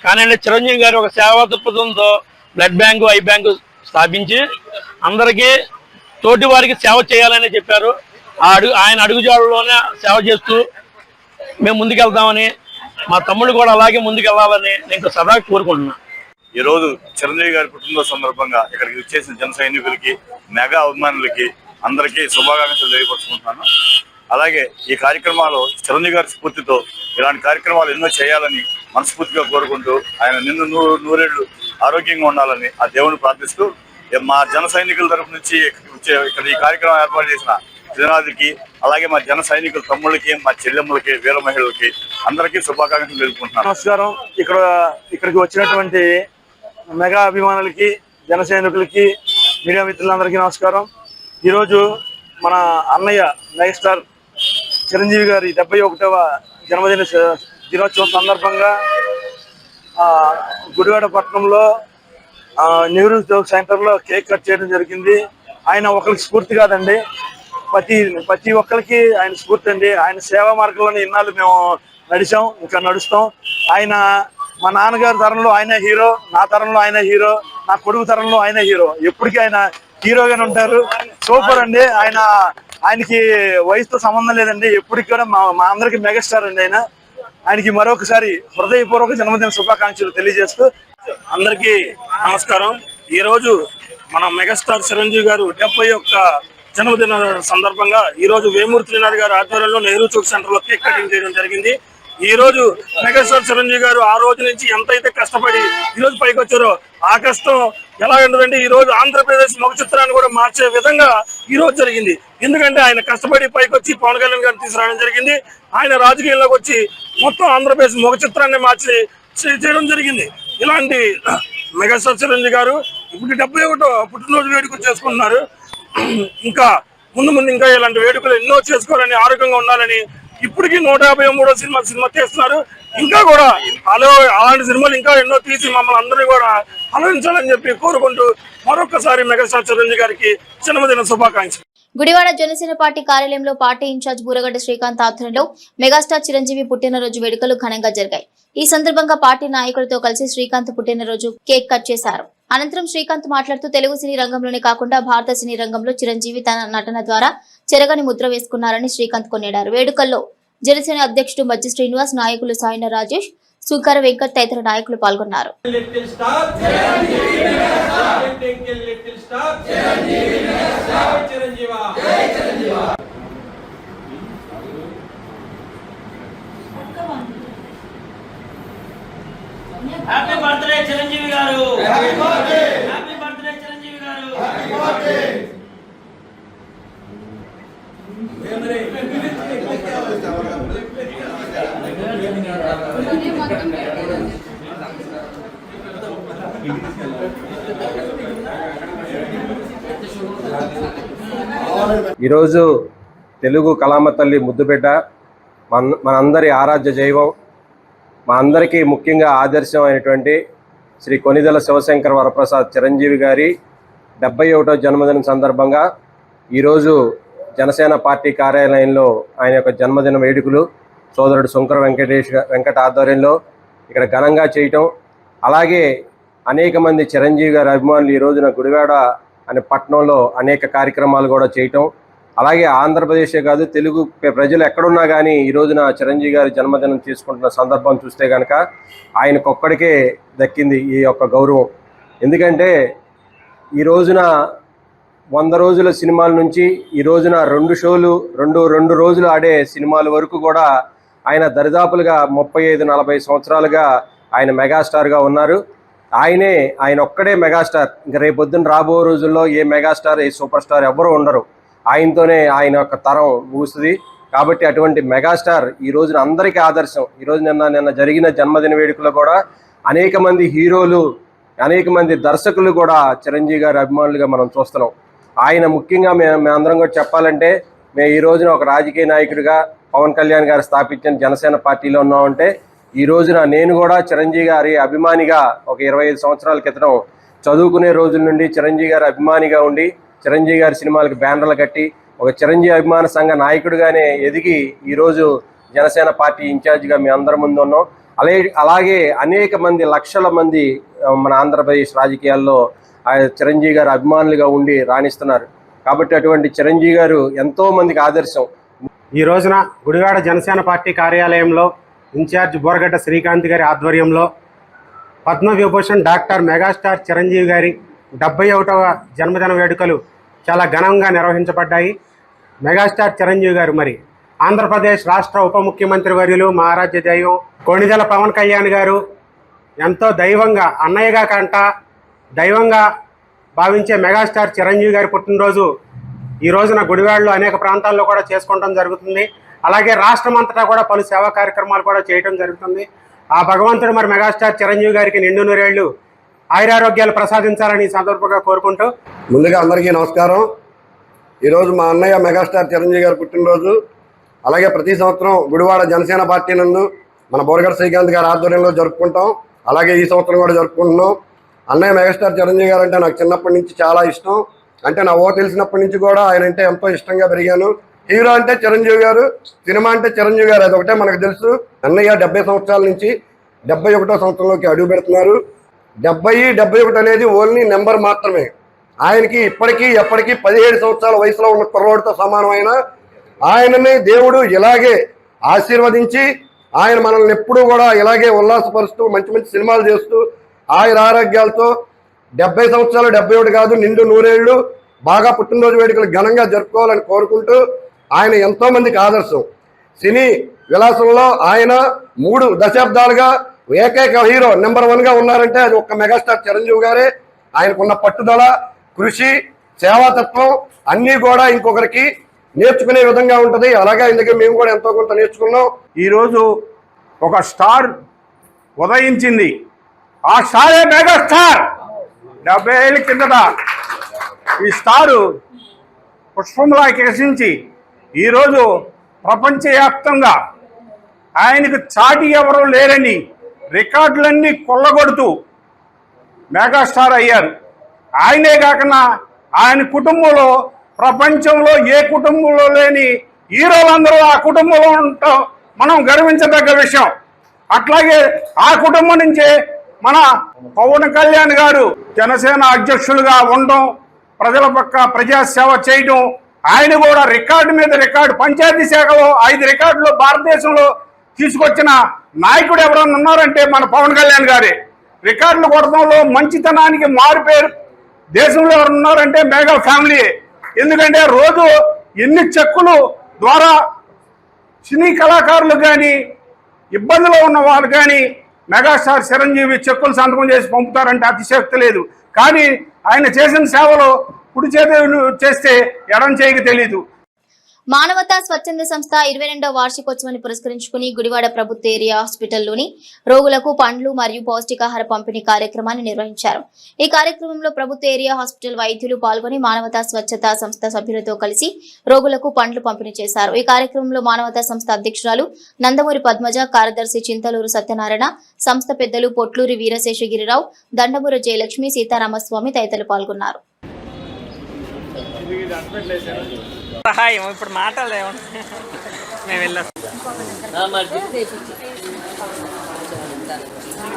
కానీ చిరంజీవి గారు ఒక సేవా దృక్పథంతో బ్లడ్ బ్యాంకు, ఐ బ్యాంకు స్థాపించి అందరికీ తోటి వారికి సేవ చేయాలని చెప్పారు. ఆయన అడుగుజాడలోనే సేవ చేస్తూ మేము ముందుకెళ్తామని, మా తమ్ముడు కూడా అలాగే ముందుకెళ్లాలని నేను సదా కోరుకుంటున్నాను. ఈరోజు చిరంజీవి గారి పుట్టినరోజు సందర్భంగా ఇక్కడికి వచ్చేసిన జన సైనికులకి, మెగా అభిమానులకి అందరికీ శుభాకాంక్షలు తెలియపరుచుకుంటున్నాను. అలాగే ఈ కార్యక్రమాలు చిరంజీవి గారి స్ఫూర్తితో ఇలాంటి కార్యక్రమాలు ఎన్నో చేయాలని మనస్ఫూర్తిగా కోరుకుంటూ ఆయన నిన్ను నూరేళ్లు ఆరోగ్యంగా ఉండాలని ఆ దేవుని ప్రార్థిస్తూ మా జన సైనికుల తరపు నుంచి ఇక్కడ ఈ కార్యక్రమం ఏర్పాటు చేసిన శ్రీనాథ్కి అలాగే మా జన సైనికుల తమ్ముళ్ళకి మా చెల్లెమ్మలకి వీర మహిళలకి అందరికీ శుభాకాంక్షలు తెలుపుకుంటున్నాను. నమస్కారం. ఇక్కడికి వచ్చినటువంటి మెగా అభిమానులకి జన సైనికులకి మీడియా మిత్రులందరికీ నమస్కారం. ఈరోజు మన అన్నయ్య మెగాస్టార్ చిరంజీవి గారి 71వ జన్మదిన దినోత్సవం సందర్భంగా గుడివాడ పట్టణంలో నెహ్రూ చౌక్ సెంటర్లో కేక్ కట్ చేయడం జరిగింది. ఆయన ఒకరికి స్ఫూర్తి కాదండి, ప్రతి ఒక్కరికి ఆయన స్ఫూర్తి అండి. ఆయన సేవా మార్గంలోనే ఇన్నాళ్ళు మేము నడిచాం, ఇంకా నడుస్తాం. ఆయన మా నాన్నగారి తరంలో ఆయన హీరో, నా తరంలో ఆయన హీరో, నా కొడుకు తరంలో ఆయన హీరో. ఎప్పటికీ ఆయన హీరోగానే ఉంటారు. సూపర్ అండి. ఆయనకి వయసుతో సంబంధం లేదండి. ఎప్పటికి కూడా మా అందరికి మెగాస్టార్ అండి. ఆయనకి మరొకసారి హృదయపూర్వక జన్మదిన శుభాకాంక్షలు తెలియజేస్తూ అందరికీ నమస్కారం. ఈ రోజు మన మెగాస్టార్ చిరంజీవి గారు 71వ జన్మదిన సందర్భంగా ఈ రోజు వేమూరి శ్రీనాథ్ గారి ఆధ్వర్యంలో నెహ్రూ చౌక్ సెంటర్ లో కేక్ కటింగ్ చేయడం జరిగింది. ఈ రోజు మెగాస్టార్ చిరంజీవి గారు ఆ రోజు నుంచి ఎంతైతే కష్టపడి ఈ రోజు పైకి వచ్చారో ఆ కష్టం ఎలా ఉండదంటే ఈ రోజు ఆంధ్రప్రదేశ్ ముఖ చిత్రాన్ని కూడా మార్చే విధంగా ఈ రోజు జరిగింది. ఎందుకంటే ఆయన కష్టపడి పైకి వచ్చి పవన్ కళ్యాణ్ గారిని తీసుకురావడం జరిగింది. ఆయన రాజకీయాల్లోకి వచ్చి మొత్తం ఆంధ్రప్రదేశ్ ముఖ చిత్రాన్ని మార్చి చేయడం జరిగింది. ఇలాంటి మెగాస్టార్ చిరంజీవి గారు ఇప్పుడు 71వ పుట్టినరోజు వేడుక చేసుకుంటున్నారు. ఇంకా ముందు ఇంకా ఇలాంటి వేడుకలు ఎన్నో చేసుకోవాలని, ఆరోగ్యంగా ఉండాలని, ఇప్పటికీ 153వ సినిమా తీస్తున్నారు. ఇంకా కూడా అలాంటి సినిమాలు ఇంకా ఎన్నో తీసి మమ్మల్ని అందరినీ కూడా ఆలోచించాలని చెప్పి కోరుకుంటూ మరొకసారి మెగాస్టార్ చిరంజీవి గారికి జన్మదిన శుభాకాంక్షలు. గుడివాడ జనసేన పార్టీ కార్యాలయంలో పార్టీ ఇన్ఛార్జ్ బూరగడ్డ శ్రీకాంత్ ఆధ్వర్యంలో మెగాస్టార్ చిరంజీవి పుట్టినరోజు వేడుకలు ఘనంగా జరిగాయి. ఈ సందర్భంగా పార్టీ నాయకులతో కలిసి శ్రీకాంత్ పుట్టినరోజు కేక్ కట్ చేశారు. అనంతరం శ్రీకాంత్ మాట్లాడుతూ తెలుగు సినీ రంగంలోనే కాకుండా భారత సినీ రంగంలో చిరంజీవి తన నటన ద్వారా చెరగని ముద్ర వేసుకున్నారని శ్రీకాంత్ కొనియాడారు. వేడుకల్లో జనసేన అధ్యక్షుడు మజ్జి శ్రీనివాస్, నాయకులు సాయిన రాజేష్, సుంకర వెంకట్ తదితర నాయకులు పాల్గొన్నారు. హ్యాపీ బర్త్డే చిరంజీవి గారు. హ్యాపీ బర్త్డే చిరంజీవి గారు. ఈరోజు తెలుగు కళామ తల్లి ముద్దుబిడ్డ, మనందరి ఆరాధ్య దైవం, మా అందరికీ ముఖ్యంగా ఆదర్శం అయినటువంటి శ్రీ కొనిదెల శివశంకర వరప్రసాద్ చిరంజీవి గారి 71వ జన్మదినం సందర్భంగా ఈరోజు జనసేన పార్టీ కార్యాలయంలో ఆయన యొక్క జన్మదిన వేడుకలు సోదరుడు సుంకర వెంకట ఆధ్వర్యంలో ఇక్కడ ఘనంగా చేయటం, అలాగే అనేక మంది చిరంజీవి గారి అభిమానులు ఈ రోజున గుడివాడ అనే పట్టణంలో అనేక కార్యక్రమాలు కూడా చేయటం, అలాగే ఆంధ్రప్రదేశే కాదు తెలుగు ప్రజలు ఎక్కడున్నా కానీ ఈ రోజున చిరంజీవి గారి జన్మదినం తీసుకుంటున్న సందర్భం చూస్తే కనుక ఆయనకొక్కడికే దక్కింది ఈ యొక్క గౌరవం. ఎందుకంటే ఈ రోజున 100 రోజుల సినిమాల నుంచి ఈ రోజున 2 షోలు రెండు రోజులు ఆడే సినిమాల వరకు కూడా ఆయన దరిదాపులుగా 35-40 సంవత్సరాలుగా ఆయన మెగాస్టార్గా ఉన్నారు. ఆయన ఒక్కడే మెగాస్టార్. ఇంకా రేపొద్దున రాబో రోజుల్లో ఏ మెగాస్టార్, ఏ సూపర్ స్టార్ ఎవరు ఉండరు. ఆయనతోనే ఆయన యొక్క తరం ముగుస్తుంది. కాబట్టి అటువంటి మెగాస్టార్ ఈ రోజున అందరికీ ఆదర్శం. ఈరోజు నిన్న జరిగిన జన్మదిన వేడుకలో కూడా అనేక మంది హీరోలు, అనేక మంది దర్శకులు కూడా చిరంజీవి గారి అభిమానులుగా మనం చూస్తున్నాం. ఆయన ముఖ్యంగా మేమందరం కూడా చెప్పాలంటే, మేము ఈ రోజున ఒక రాజకీయ నాయకుడిగా పవన్ కళ్యాణ్ గారు స్థాపించిన జనసేన పార్టీలో ఉన్నామంటే, ఈ రోజున నేను కూడా చిరంజీవి గారి అభిమానిగా ఒక 25 సంవత్సరాల క్రితం చదువుకునే రోజుల నుండి చిరంజీవి గారి అభిమానిగా ఉండి చిరంజీవి గారి సినిమాలకు బ్యానర్లు కట్టి ఒక చిరంజీవి అభిమాన సంఘ నాయకుడిగానే ఎదిగి ఈరోజు జనసేన పార్టీ ఇన్ఛార్జిగా మీ అందరి ముందు ఉన్నాం. అలాగే అనేక మంది, లక్షల మంది మన ఆంధ్రప్రదేశ్ రాజకీయాల్లో చిరంజీవి గారి అభిమానులుగా ఉండి రాణిస్తున్నారు. కాబట్టి అటువంటి చిరంజీవి గారు ఎంతో మందికి ఆదర్శం. ఈ రోజున గుడివాడ జనసేన పార్టీ కార్యాలయంలో ఇన్ఛార్జ్ బూరగడ్డ శ్రీకాంత్ గారి ఆధ్వర్యంలో పద్మవిభూషణ్ డాక్టర్ మెగాస్టార్ చిరంజీవి గారి 71వ జన్మదిన వేడుకలు చాలా ఘనంగా నిర్వహించబడ్డాయి. మెగాస్టార్ చిరంజీవి గారు మరి ఆంధ్రప్రదేశ్ రాష్ట్ర ఉప ముఖ్యమంత్రి వర్యులు మా ఆరాధ్య దైవం కొణిదెల పవన్ కళ్యాణ్ గారు ఎంతో దైవంగా అన్నయ్యగా కంట దైవంగా భావించే మెగాస్టార్ చిరంజీవి గారి పుట్టినరోజు ఈ రోజున గుడివాడలో అనేక ప్రాంతాల్లో కూడా చేసుకోవడం జరుగుతుంది. అలాగే రాష్ట్రం అంతటా కూడా పలు సేవా కార్యక్రమాలు కూడా చేయడం జరుగుతుంది. ఆ భగవంతుడు మరి మెగాస్టార్ చిరంజీవి గారికి నిండు నూరేళ్లు ఆయురారోగ్యాలు ప్రసాదించాలని ఈ సందర్భంగా కోరుకుంటూ ముందుగా అందరికీ నమస్కారం. ఈరోజు మా అన్నయ్య మెగాస్టార్ చిరంజీవి గారి పుట్టినరోజు. అలాగే ప్రతి సంవత్సరం గుడివాడ జనసేన పార్టీ నందు మన బోరగడ్డ శ్రీకాంత్ గారి ఆధ్వర్యంలో జరుపుకుంటాం. అలాగే ఈ సంవత్సరం కూడా జరుపుకుంటున్నాం. అన్నయ్య మెగాస్టార్ చిరంజీవి గారు అంటే నాకు చిన్నప్పటి నుంచి చాలా ఇష్టం. అంటే నా తెలిసినప్పటి నుంచి కూడా ఆయన అంటే ఎంతో ఇష్టంగా పెరిగాను. హీరో అంటే చిరంజీవి గారు, సినిమా అంటే చిరంజీవి గారు, అది ఒకటే మనకు తెలుసు. అన్నయ్య 70 సంవత్సరాల నుంచి 71వ సంవత్సరంలోకి అడుగు పెడుతున్నారు. 70-71 అనేది ఓన్లీ నెంబర్ మాత్రమే. ఆయనకి ఇప్పటికీ ఎప్పటికీ 17 సంవత్సరాల వయసులో ఉన్న కుర్రోడితో సమానమైన ఆయనని దేవుడు ఇలాగే ఆశీర్వదించి ఆయన మనల్ని ఎప్పుడూ కూడా ఇలాగే ఉల్లాసపరుస్తూ మంచి మంచి సినిమాలు చేస్తూ ఆయన ఆరోగ్యాలతో 70 సంవత్సరాలు 71 కాదు నిండు నూరేళ్లు బాగా పుట్టినరోజు వేడుకలు ఘనంగా జరుపుకోవాలని కోరుకుంటూ ఆయన ఎంతో మందికి ఆదర్శం. సినీ విలాసంలో ఆయన 3 దశాబ్దాలుగా ఏకైక హీరో నెంబర్ 1గా ఉన్నారంటే అది ఒక్క మెగాస్టార్ చిరంజీవి గారే. ఆయనకున్న పట్టుదల, కృషి, సేవాతత్వం అన్నీ కూడా ఇంకొకరికి నేర్చుకునే విధంగా ఉంటుంది. అలాగే ఆయన దగ్గర మేము కూడా ఎంతో కొంత నేర్చుకున్నాం. ఈరోజు ఒక స్టార్ ఉదయించింది. ఆ స్టారే మెగాస్టార్. 70 ఏళ్ళ కిందట ఈ స్టారు పుష్పంలా కేసించి ఈరోజు ప్రపంచవ్యాప్తంగా ఆయనకు చాటి ఎవరూ లేరని రికార్డులన్నీ కొల్లగొడుతూ మెగాస్టార్ అయ్యారు. ఆయనే కాకుండా ఆయన కుటుంబంలో ప్రపంచంలో ఏ కుటుంబంలో లేని హీరోలందరూ ఆ కుటుంబంలో ఉండటం మనం గర్వించదగ్గ విషయం. అట్లాగే ఆ కుటుంబం నుంచే మన పవన్ కళ్యాణ్ గారు జనసేన అధ్యక్షులుగా ఉండడం, ప్రజల పక్క ప్రజాసేవ చేయడం, ఆయన కూడా రికార్డు మీద రికార్డు, పంచాయతీ శాఖలో 5 రికార్డులు భారతదేశంలో తీసుకొచ్చిన నాయకుడు ఎవరన్నా ఉన్నారంటే మన పవన్ కళ్యాణ్ గారే. రికార్డులు కొడతంలో మంచితనానికి మారుపేరు దేశంలో ఎవరు ఉన్నారంటే మెగా ఫ్యామిలీ. ఎందుకంటే రోజు ఎన్ని చెక్కులు ద్వారా సినీ కళాకారులు కానీ ఇబ్బందులో ఉన్న వాళ్ళు కానీ మెగాస్టార్ చిరంజీవి చెక్కులు సంతకం చేసి పంపుతారంటే అతిశక్తి లేదు. కానీ ఆయన చేసిన సేవలో కుడి చేతులు చేస్తే ఎడం చేయకి తెలీదు. మానవతా స్వచ్ఛంద సంస్థ 22వ వార్షికోత్సవాన్ని పురస్కరించుకుని గుడివాడ ప్రభుత్వ ఏరియా హాస్పిటల్లోని రోగులకు పండ్లు మరియు పౌష్టికాహార పంపిణీ కార్యక్రమాన్ని నిర్వహించారు. ఈ కార్యక్రమంలో ప్రభుత్వ ఏరియా హాస్పిటల్ వైద్యులు పాల్గొని మానవతా స్వచ్ఛతా సంస్థ సభ్యులతో కలిసి రోగులకు పండ్లు పంపిణీ చేశారు. ఈ కార్యక్రమంలో మానవతా సంస్థ అధ్యక్షురాలు నందమూరి పద్మజ, కార్యదర్శి చింతలూరు సత్యనారాయణ, సంస్థ పెద్దలు పొట్లూరి వీరశేషగిరిరావు, దండమూరి జయలక్ష్మి, సీతారామస్వామి తదితరులు పాల్గొన్నారు. ఇప్పుడు మాట్లాడలేము మేము వెళ్ళాం.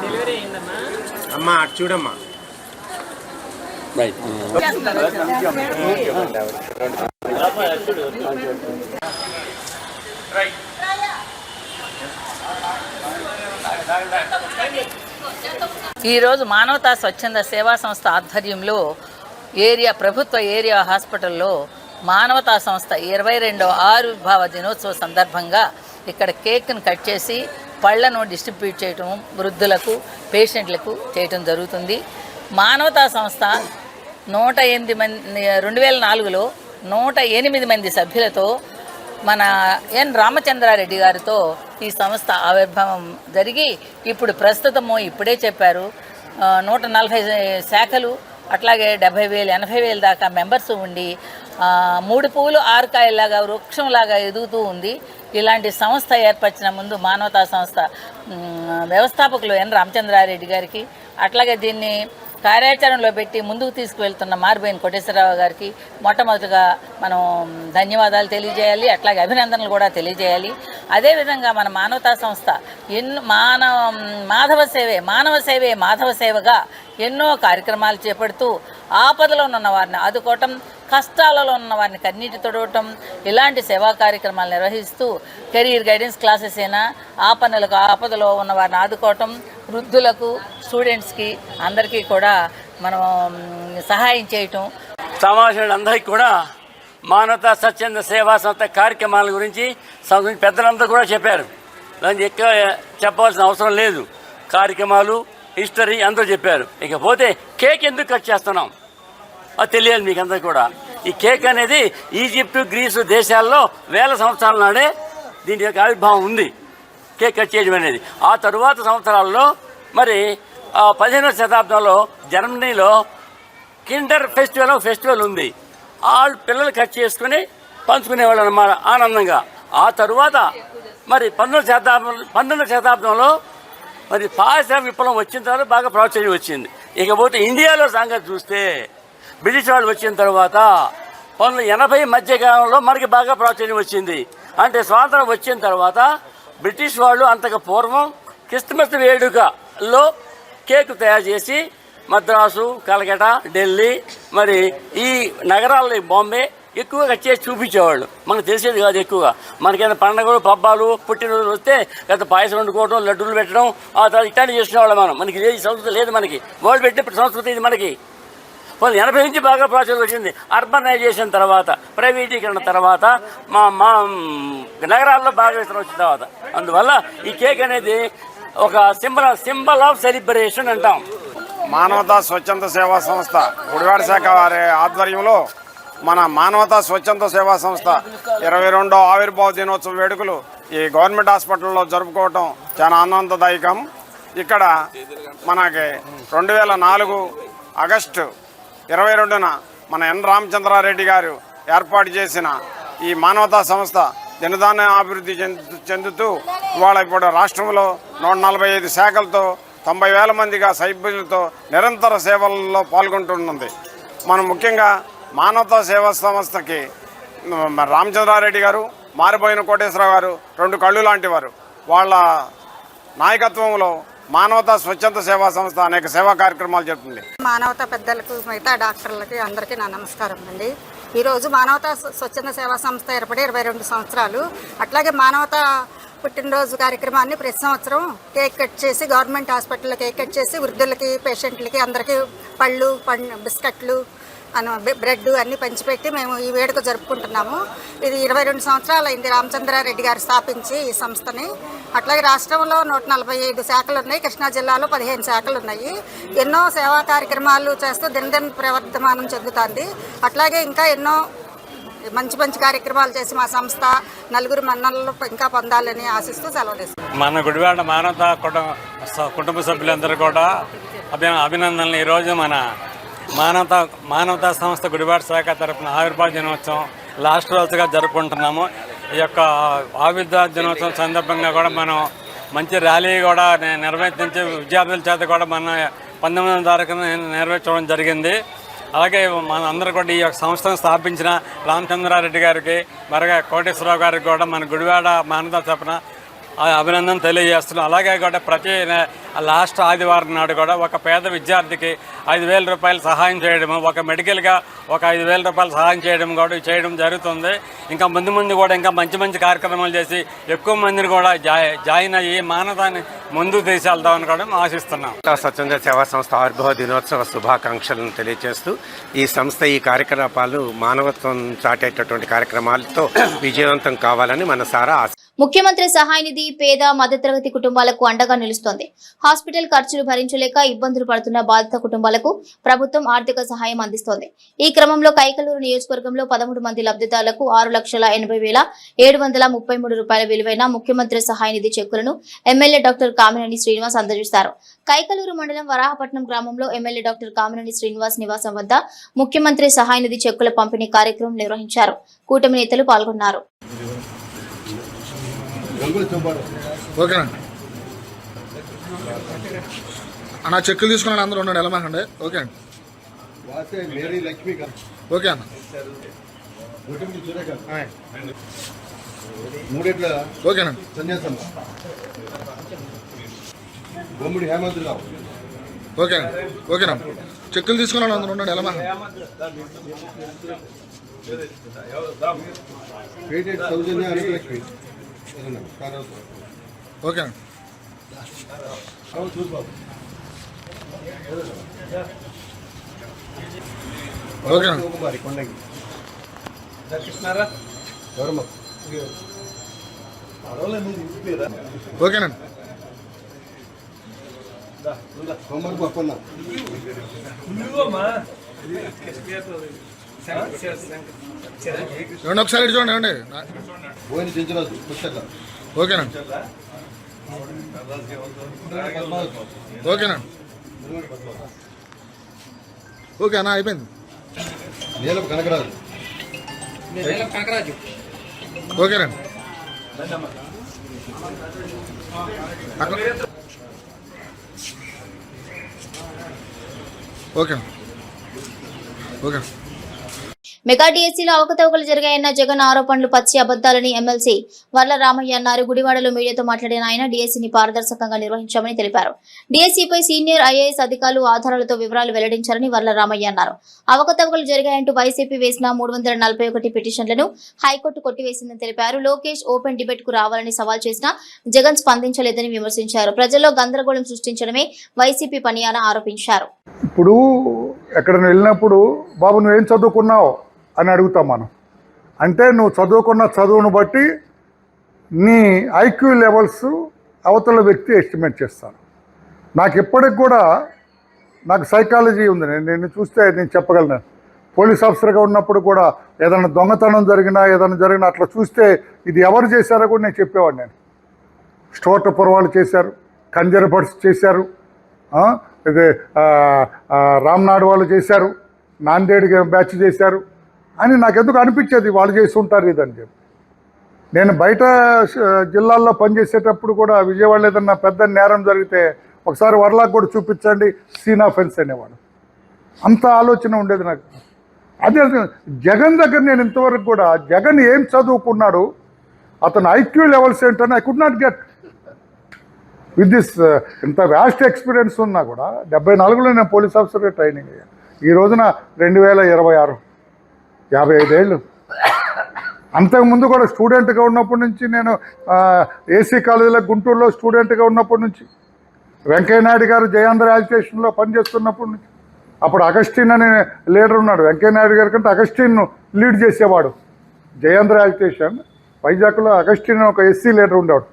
డెలివరీ అయిందమ్మా. అమ్మా చూడమ్మా. ఈరోజు మానవతా స్వచ్ఛంద సేవా సంస్థ ఆధ్వర్యంలో ప్రభుత్వ ఏరియా హాస్పిటల్లో మానవతా సంస్థ 22వ ఆవిర్భావ దినోత్సవ సందర్భంగా ఇక్కడ కేక్ను కట్ చేసి పళ్లను డిస్ట్రిబ్యూట్ చేయటం, వృద్ధులకు, పేషెంట్లకు చేయటం జరుగుతుంది. మానవతా సంస్థ 108 మంది 2004లో 108 మంది సభ్యులతో మన ఎన్ రామచంద్రారెడ్డి గారితో ఈ సంస్థ ఆవిర్భావం జరిగి ఇప్పుడు ప్రస్తుతము ఇప్పుడే చెప్పారు 140 శాఖలు, అట్లాగే 70,000 80,000 దాకా మెంబర్స్ ఉండి 3 పువ్వులు 6 కాయల్లాగా వృక్షంలాగా ఎదుగుతూ ఉంది. ఇలాంటి సంస్థ ఏర్పరిచిన ముందు మానవతా సంస్థ వ్యవస్థాపకులు ఎన్ రామచంద్రారెడ్డి గారికి, అట్లాగే దీన్ని కార్యాచరణలో పెట్టి ముందుకు తీసుకువెళ్తున్న మార్బోయిన కోటేశ్వరరావు గారికి మొట్టమొదటిగా మనం ధన్యవాదాలు తెలియజేయాలి, అట్లాగే అభినందనలు కూడా తెలియజేయాలి. అదేవిధంగా మన మానవతా సంస్థ మానవ సేవే మాధవ సేవగా ఎన్నో కార్యక్రమాలు చేపడుతూ ఆపదలో ఉన్న వారిని ఆదుకోవటం, కష్టాలలో ఉన్న వారిని కన్నీటి తొడవటం, ఇలాంటి సేవా కార్యక్రమాలు నిర్వహిస్తూ కెరీర్ గైడెన్స్ క్లాసెస్ అయినా ఆపదలో ఉన్న వారిని ఆదుకోవటం, వృద్ధులకు, స్టూడెంట్స్కి అందరికీ కూడా మనం సహాయం చేయటం. సమాజంలో అందరికీ కూడా మానవతా స్వచ్ఛంద సేవా సంస్థ కార్యక్రమాల గురించి పెద్దలందరూ కూడా చెప్పారు. దానికి ఎక్కువ చెప్పవలసిన అవసరం లేదు. కార్యక్రమాలు, హిస్టరీ అందరూ చెప్పారు. ఇకపోతే కేక్ ఎందుకు కట్ చేస్తున్నాం అది తెలియాలి మీకు అందరికీ కూడా. ఈ కేక్ అనేది ఈజిప్టు, గ్రీసు దేశాల్లో వేల సంవత్సరాల నాడే దీని యొక్క ఆవిర్భావం ఉంది, కేక్ కట్ చేయడం అనేది. ఆ తరువాత సంవత్సరాల్లో మరి 15వ శతాబ్దంలో జర్మనీలో కిండర్ ఫెస్టివల్ ఉంది. వాళ్ళు పిల్లలు కట్ చేసుకుని పంచుకునేవాళ్ళు అన్నమాట ఆనందంగా. ఆ తరువాత మరి 19వ శతాబ్దంలో మరి పారిశ్రామిక విప్లవం వచ్చిన తర్వాత బాగా ప్రాచుర్యం వచ్చింది. ఇకపోతే ఇండియాలో సంగతి చూస్తే బ్రిటిష్ వాళ్ళు వచ్చిన తర్వాత 1980 మధ్యకాలంలో మనకి బాగా ప్రాచుర్యం వచ్చింది. అంటే స్వాతంత్రం వచ్చిన తర్వాత బ్రిటిష్ వాళ్ళు అంతకు పూర్వం క్రిస్మస్ వేడుకలో కేక్ తయారు చేసి మద్రాసు, కలకటా, ఢిల్లీ మరి ఈ నగరాల్లో బాంబే ఎక్కువగా చేసి చూపించేవాళ్ళు. మనకు తెలిసేది కాదు ఎక్కువగా. మనకైనా పండుగలు, పబ్బాలు, పుట్టినరోజులు వస్తే గత పాయసం వండుకోవడం, లడ్డూలు పెట్టడం, ఆ తర్వాత ఇట్లాంటివి చేసేవాళ్ళం. మనకి లేదు సంస్కృతి లేదు. మనకి వాళ్ళు పెట్టిన సంస్కృతి ఇది మనకి 1980 నుంచి బాగా ప్రాచుర్యం వచ్చింది. అర్బనైజేషన్ తర్వాత, ప్రైవేటీకరణ తర్వాత, మా నగరాల్లో బాగా విస్తరణ వచ్చిన తర్వాత. అందువల్ల ఈ కేక్ అనేది ఒక సింబల్ ఆఫ్ సెలబ్రేషన్ అంటాం. మానవతా స్వచ్ఛంద సేవా సంస్థ గుడివాడ శాఖ వారి ఆధ్వర్యంలో మన మానవతా స్వచ్ఛంద సేవా సంస్థ 22వ ఆవిర్భావ దినోత్సవ వేడుకలు ఈ గవర్నమెంట్ హాస్పిటల్లో జరుపుకోవటం చాలా ఆనందదాయకం. ఇక్కడ మనకి 2004 ఆగస్టు 22న మన ఎన్ రామచంద్రారెడ్డి గారు ఏర్పాటు చేసిన ఈ మానవతా సంస్థ దినదాన అభివృద్ధి చెందుతూ ఇవాళ ఇప్పుడు రాష్ట్రంలో 145 శాఖలతో 90,000 మందిగా సభ్యులతో నిరంతర సేవల్లో పాల్గొంటున్నది. మనం ముఖ్యంగా మానవతా సేవా సంస్థకి రామచంద్రారెడ్డి గారు, మారిపోయిన కోటేశ్వరరావు గారు 2 కళ్ళు లాంటి వారు. వాళ్ళ నాయకత్వంలో మానవతా స్వచ్ఛంద సేవా సంస్థ అనేక సేవా కార్యక్రమాలు జరుగుతుంది. మానవతా పెద్దలకు, మిగతా డాక్టర్లకి అందరికీ నా నమస్కారం అండి. ఈరోజు మానవతా స్వచ్ఛంద సేవా సంస్థ ఏర్పడి 22 సంవత్సరాలు. అట్లాగే మానవతా పుట్టినరోజు కార్యక్రమాన్ని ప్రతి సంవత్సరం కేక్ కట్ చేసి గవర్నమెంట్ హాస్పిటల్లో కేక్ కట్ చేసి వృద్ధులకి, పేషెంట్లకి అందరికీ పళ్ళు, బిస్కెట్లు, బ్రెడ్ అన్నీ పంచిపెట్టి మేము ఈ వేడుక జరుపుకుంటున్నాము. ఇది 22 సంవత్సరాలు అయింది రామచంద్రారెడ్డి గారు స్థాపించి ఈ సంస్థని. అట్లాగే రాష్ట్రంలో 145 శాఖలు ఉన్నాయి. కృష్ణా జిల్లాలో 15 శాఖలు ఉన్నాయి. ఎన్నో సేవా కార్యక్రమాలు చేస్తూ దినదిన ప్రవర్తమానం చెందుతుంది. అట్లాగే ఇంకా ఎన్నో మంచి కార్యక్రమాలు చేసి మా సంస్థ నలుగురు మన్ననలు ఇంకా పొందాలని ఆశిస్తూ సెలవు తీసుకుంటాం. మన గుడివాడ మానవతా కుటుంబ సభ్యులందరూ కూడా అభినందనలు. ఈరోజు మన మానవతా సంస్థ గుడివాడ శాఖ తరఫున ఆవిర్భావ దినోత్సవం లాస్ట్ రోజుగా జరుపుకుంటున్నాము. ఈ యొక్క ఆవిర్భావ దినోత్సవం సందర్భంగా కూడా మనం మంచి ర్యాలీ కూడా నిర్వహించి విద్యార్థుల చేత కూడా మన 19వ తారీఖున నిర్వహించడం జరిగింది. అలాగే మన అందరూ కూడా ఈ యొక్క సంస్థను స్థాపించిన రామచంద్రారెడ్డి గారికి, మరగా కోటేశ్వరరావు గారికి కూడా మన గుడివాడ మానవతా తరఫున అభినందన తెలియజేస్తున్నాం. అలాగే కూడా ప్రతి లాస్ట్ ఆదివారం నాడు కూడా ఒక పేద విద్యార్థికి 5,000 రూపాయలు సహాయం చేయడము, ఒక మెడికల్గా ఒక 5,000 రూపాయలు సహాయం చేయడం జరుగుతుంది. ఇంకా ముందు కూడా ఇంకా మంచి కార్యక్రమాలు చేసి ఎక్కువ మందిని కూడా జాయిన్ అయ్యి మానవతాన్ని ముందుకు తీసుకెళ్తామని కూడా ఆశిస్తున్నాం. స్వచ్ఛంద సేవా సంస్థ ఆవిర్భావ దినోత్సవ శుభాకాంక్షలను తెలియజేస్తూ ఈ సంస్థ ఈ కార్యకలాపాలు మానవత్వం చాటేటటువంటి కార్యక్రమాలతో విజయవంతం కావాలని మనసారా ఆశ. ముఖ్యమంత్రి సహాయ నిధి పేద మధ్యతరగతి కుటుంబాలకు అండగా నిలుస్తోంది. హాస్పిటల్ ఖర్చులు భరించలేక ఇబ్బందులు పడుతున్న బాధిత కుటుంబాలకు ప్రభుత్వం ఆర్థిక సహాయం అందిస్తోంది. ఈ క్రమంలో కైకలూరు నియోజకవర్గంలో 13 మంది లబ్ధిదారులకు 6,80,733 రూపాయల విలువైన ముఖ్యమంత్రి సహాయ నిధి చెక్కులను ఎమ్మెల్యే డాక్టర్ కామినేని శ్రీనివాస్ అందజేశారు. కైకలూరు మండలం వరాహపట్నం గ్రామంలో ఎమ్మెల్యే డాక్టర్ కామినేని శ్రీనివాస్ నివాసం వద్ద ముఖ్యమంత్రి సహాయ నిధి చెక్కుల పంపిణీ కార్యక్రమం నిర్వహించారు. కూటమి నేతలు పాల్గొన్నారు. ఓకేనా అన్న, చెక్కులు తీసుకున్నాను అందరూ ఉన్నాడు ఎలమాకండి. ఓకే అండి, ఓకే అన్న, ఓకేనండి, ఓకేనండి, ఓకేనా. చెక్కులు తీసుకున్నాను అందరూ ఉన్నాడు ఎలమాకండి. ఓకే ఓకే ఓకేనండి. చూడండి ఒకసారి చూడండి. ఓకేనండి. ఓకేనండి. ఓకే అన్న, అయిపోయింది. కనకరాజు. ఓకేనండి. Okay okay. మెగా డిఎస్సీలో అవకతవకలు జరిగాయన్న జగన్ ఆరోపణలు పచ్చి అబద్దాలని ఎమ్మెల్సీ వర్ల రామయ్య అన్నారు. గుడివాడలో మీడియాతో మాట్లాడిన ఆయన డిఎస్సీని పారదర్శకంగా నిర్వహించామని తెలిపారు. డిఎస్సీపై సీనియర్ ఐఏఎస్ అధికారులు ఆధారాలతో వివరాలు వెల్లడించారని వర్ల రామయ్య అన్నారు. అవకతవకలు జరిగాయంటూ వైసీపీ వేసిన 341 పిటిషన్లను హైకోర్టు కొట్టివేసిందని తెలిపారు. లోకేష్ ఓపెన్ డిబేట్ కు రావాలని సవాల్ చేసినా జగన్ స్పందించలేదని విమర్శించారు. ప్రజల్లో గందరగోళం సృష్టించడమే వైసీపీ పని అని ఆరోపించారు. ఇప్పుడు ఎక్కడైనా వెళ్ళినప్పుడు బాబు నువ్వేం చదువుకున్నావు అని అడుగుతాం మనం. అంటే నువ్వు చదువుకున్న చదువును బట్టి నీ ఐక్యూ లెవెల్స్ అవతల వ్యక్తి ఎస్టిమేట్ చేస్తాను. నాకు ఎప్పటికి కూడా నాకు సైకాలజీ ఉంది. నేను చూస్తే నేను చెప్పగలను. పోలీస్ ఆఫీసర్గా ఉన్నప్పుడు కూడా ఏదైనా దొంగతనం జరిగినా అట్లా చూస్తే ఇది ఎవరు చేశారో కూడా నేను చెప్పేవాడు. నేను స్టోటపురం వాళ్ళు చేశారు, కంజరపట్స్ చేశారు, ఇది రామ్నాడు వాళ్ళు చేశారు, నాందేడ్ బ్యాచ్ చేశారు అని నాకెందుకు అనిపించేది వాళ్ళు చేసి ఉంటారు ఇదని చెప్పి. నేను బయట జిల్లాల్లో పనిచేసేటప్పుడు కూడా విజయవాడలో ఏదన్నా పెద్ద నేరం జరిగితే ఒకసారి వర్లాకు కూడా చూపించండి, సీన్ ఆఫెన్స్ అనేవాడు. అంత ఆలోచన ఉండేది నాకు. అదే జగన్ దగ్గర నేను ఇంతవరకు కూడా జగన్ ఏం చదువుకున్నాడు, అతను ఐక్యూ లెవెల్స్ ఏంటని I could not get with this. ఇంత వ్యాస్ట్ ఎక్స్పీరియన్స్ ఉన్నా కూడా 74లో నేను పోలీస్ ఆఫీసర్గా ట్రైనింగ్ అయ్యాను. ఈ రోజున 2026, 55 ఏళ్ళు. అంతకుముందు కూడా స్టూడెంట్గా ఉన్నప్పటి నుంచి నేను ఏసీ కాలేజీలో గుంటూరులో స్టూడెంట్గా ఉన్నప్పటి నుంచి, వెంకయ్యనాయుడు గారు జయాంధ్ర యాజిటేషన్లో పనిచేస్తున్నప్పటి నుంచి, అప్పుడు అగస్టిన్ అనే లీడర్ ఉన్నాడు. వెంకయ్యనాయుడు గారి కంటే అగస్టిన్ లీడ్ చేసేవాడు జయాంధ్ర యాజిటేషన్. వైజాగ్లో అగస్టిన్ ఒక ఎస్సీ లీడర్ ఉండేవాడు,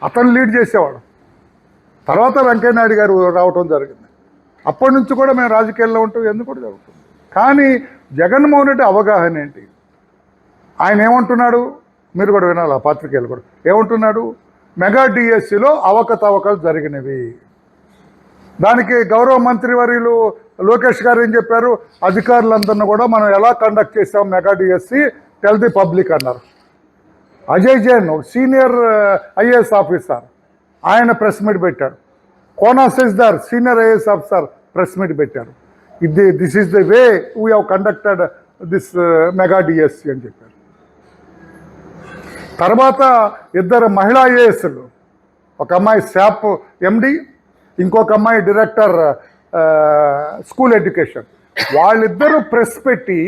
అతను లీడ్ చేసేవాడు. తర్వాత వెంకయ్యనాయుడు గారు రావటం జరిగింది. అప్పటి నుంచి కూడా మేము రాజకీయాల్లో ఉంటాం, ఎందుకు కూడా జరుగుతుంది. కానీ జగన్మోహన్ రెడ్డి అవగాహన ఏంటి? ఆయన ఏమంటున్నాడు, మీరు కూడా వినాలి, ఆ పాత్రికేయులు కూడా ఏమంటున్నాడు, మెగా డిఎస్సీలో అవకతవకలు జరిగినవి. దానికి గౌరవ మంత్రివర్యులు లోకేష్ గారు ఏం చెప్పారు, అధికారులందరినీ కూడా మనం ఎలా కండక్ట్ చేస్తాం mega DSC tell the public అన్నారు. అజయ్ జైన్ ఒక సీనియర్ ఐఏఎస్ ఆఫీసర్, ఆయన ప్రెస్ మీట్ పెట్టారు. Kona Sasidhar senior IAS officer press meet పెట్టారు. This is the way we have conducted this mega DSC అని చెప్పారు. తర్వాత ఇద్దరు మహిళా ఐఏఎస్లు, ఒక అమ్మాయి శాప్ ఎండి, ఇంకొక అమ్మాయి డైరెక్టర్ స్కూల్ ఎడ్యుకేషన్, వాళ్ళిద్దరూ ప్రెస్ పెట్టి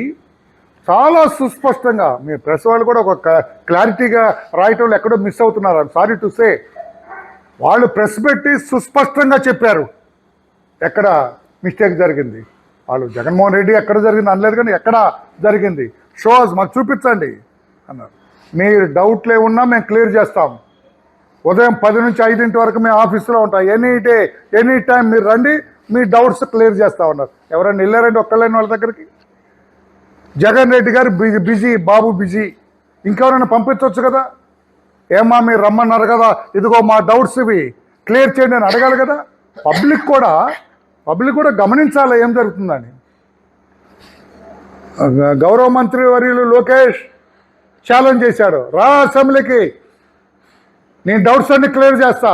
చాలా సుస్పష్టంగా, మీ ప్రెస్ వాళ్ళు కూడా ఒక క్లారిటీగా రాయటంలో ఎక్కడో మిస్ అవుతున్నారు, సారీ టు సే. వాళ్ళు ప్రెస్ పెట్టి సుస్పష్టంగా చెప్పారు ఎక్కడ మిస్టేక్ జరిగింది. వాళ్ళు జగన్మోహన్ రెడ్డి ఎక్కడ జరిగింది అనలేదు, కానీ ఎక్కడ జరిగింది షోస్ మాకు చూపించండి అన్నారు. మీరు డౌట్లు ఏమున్నా మేము క్లియర్ చేస్తాం. ఉదయం 10 నుంచి 5 వరకు మేము ఆఫీసులో ఉంటాం. ఎనీ డే ఎనీ టైం మీరు రండి, మీ డౌట్స్ క్లియర్ చేస్తా ఉన్నారు. ఎవరైనా వెళ్ళారండి ఒక్కళ్ళని వాళ్ళ దగ్గరికి? జగన్ రెడ్డి గారు బిజీ, బాబు బిజీ, ఇంకెవరైనా పంపించవచ్చు కదా. ఏమా మీరు రమ్మన్నారు కదా, ఇదిగో మా డౌట్స్ ఇవి క్లియర్ చేయండి అని అడగాలి కదా. పబ్లిక్ కూడా గమనించాలి ఏం జరుగుతుందని. గౌరవ మంత్రి వర్యులు లోకేష్ ఛాలెంజ్ చేశాడు, రా అసెంబ్లీకి, నీ డౌట్స్ అన్ని క్లియర్ చేస్తా,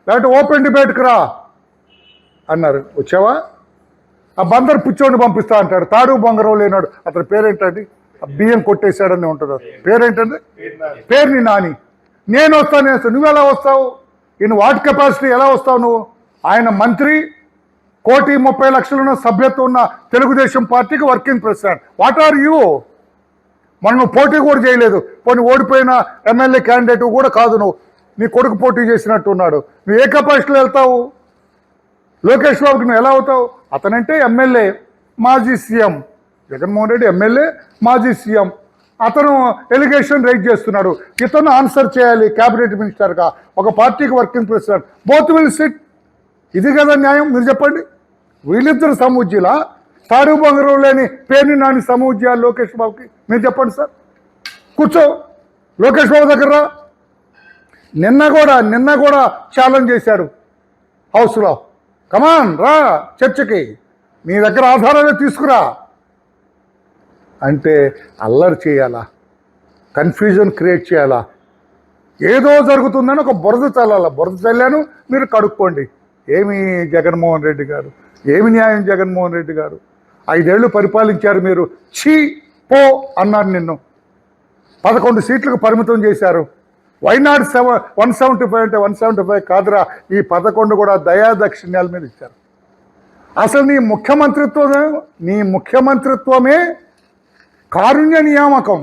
లేకపోతే ఓపెన్ డిబేట్కి రా అన్నారు. వచ్చావా? ఆ బందరు పుచ్చోడిని పంపిస్తా అంటాడు. తాడు బొంగరం లేనాడు, అతని పేరేంటండి, ఆ బియ్యం కొట్టేశాడని ఉంటుంది, పేరేంటండి, పేరుని నాని. నేను వస్తాను, నువ్వు ఎలా వస్తావు? ఇన్ వాట్ కెపాసిటీ ఎలా వస్తావు నువ్వు? ఆయన మంత్రి, 1,30,00,000 సభ్యత్వం ఉన్న తెలుగుదేశం పార్టీకి working president. What are you? మనం నువ్వు పోటీ కూడా చేయలేదు, పోనీ ఓడిపోయిన ఎమ్మెల్యే క్యాండిడేట్ కూడా కాదు నువ్వు, నీ కొడుకు పోటీ చేసినట్టు ఉన్నాడు. నువ్వు ఏ కెపాసిటీలో వెళ్తావు? లోకేష్ బాబుకి నువ్వు ఎలా అవుతావు? అతనంటే ఎమ్మెల్యే, మాజీ సీఎం. జగన్మోహన్ రెడ్డి ఎమ్మెల్యే, మాజీ సీఎం. అతను ఎలిగేషన్ రైజ్ చేస్తున్నాడు, ఇతను ఆన్సర్ చేయాలి క్యాబినెట్ మినిస్టర్గా, ఒక పార్టీకి working president, both will SIT. ఇది కదా న్యాయం? మీరు చెప్పండి. వీళ్ళిద్దరు సమూజ్యులా? తాడు బంగారం లేని పేరుని నాని సమూజ్యాలు లోకేష్ బాబుకి? మీరు చెప్పండి సార్. కూర్చో లోకేష్ బాబు దగ్గర. నిన్న కూడా ఛాలెంజ్ చేశాడు హౌస్లో, కమాన్ రా చర్చకి, నీ దగ్గర ఆధారాలు తీసుకురా అంటే అల్లరి చేయాలా, కన్ఫ్యూజన్ క్రియేట్ చేయాలా, ఏదో జరుగుతుందని ఒక బురద చల్లాలా. బురద చల్లాను, మీరు కడుక్కోండి. ఏమి జగన్మోహన్ రెడ్డి గారు, ఏమి న్యాయం జగన్మోహన్ రెడ్డి గారు? 5 ఏళ్ళు పరిపాలించారు మీరు, ఛీ పో అన్నారు నిన్ను. 11 సీట్లకు పరిమితం చేశారు. వైనాడు 175 అంటే 175 కాదురా, ఈ 11 కూడా దయాదక్షిణ్యాల మీద ఇచ్చారు. అసలు నీ ముఖ్యమంత్రిత్వమే కారుణ్య నియామకం.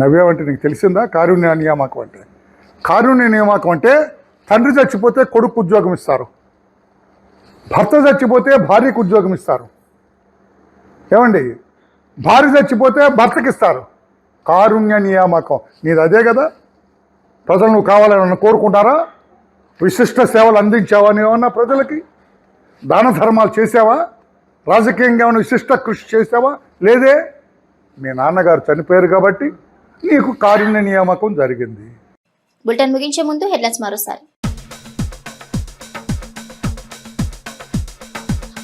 నవ్వేవంటే నీకు తెలిసిందా కారుణ్య నియామకం అంటే? కారుణ్య నియామకం అంటే తండ్రి చచ్చిపోతే కొడుకు ఉద్యోగం ఇస్తారు, భర్త చచ్చిపోతే భార్యకు ఉద్యోగం ఇస్తారు. ఏమండి, భార్య చచ్చిపోతే భర్తకి ఇస్తారు. కారుణ్య నియామకం నీది అదే కదా. ప్రజలు నువ్వు కావాలని కోరుకుంటారా? విశిష్ట సేవలు అందించావా ఏమన్నా ప్రజలకి? దాన ధర్మాలు చేసావా? రాజకీయంగా ఏమైనా విశిష్ట కృషి చేసావా? లేదే. మీ నాన్నగారు చనిపోయారు కాబట్టి నీకు కారుణ్య నియామకం జరిగింది. బులెటిన్ ముగించే ముందు హెడ్లైన్స్ మరోసారి.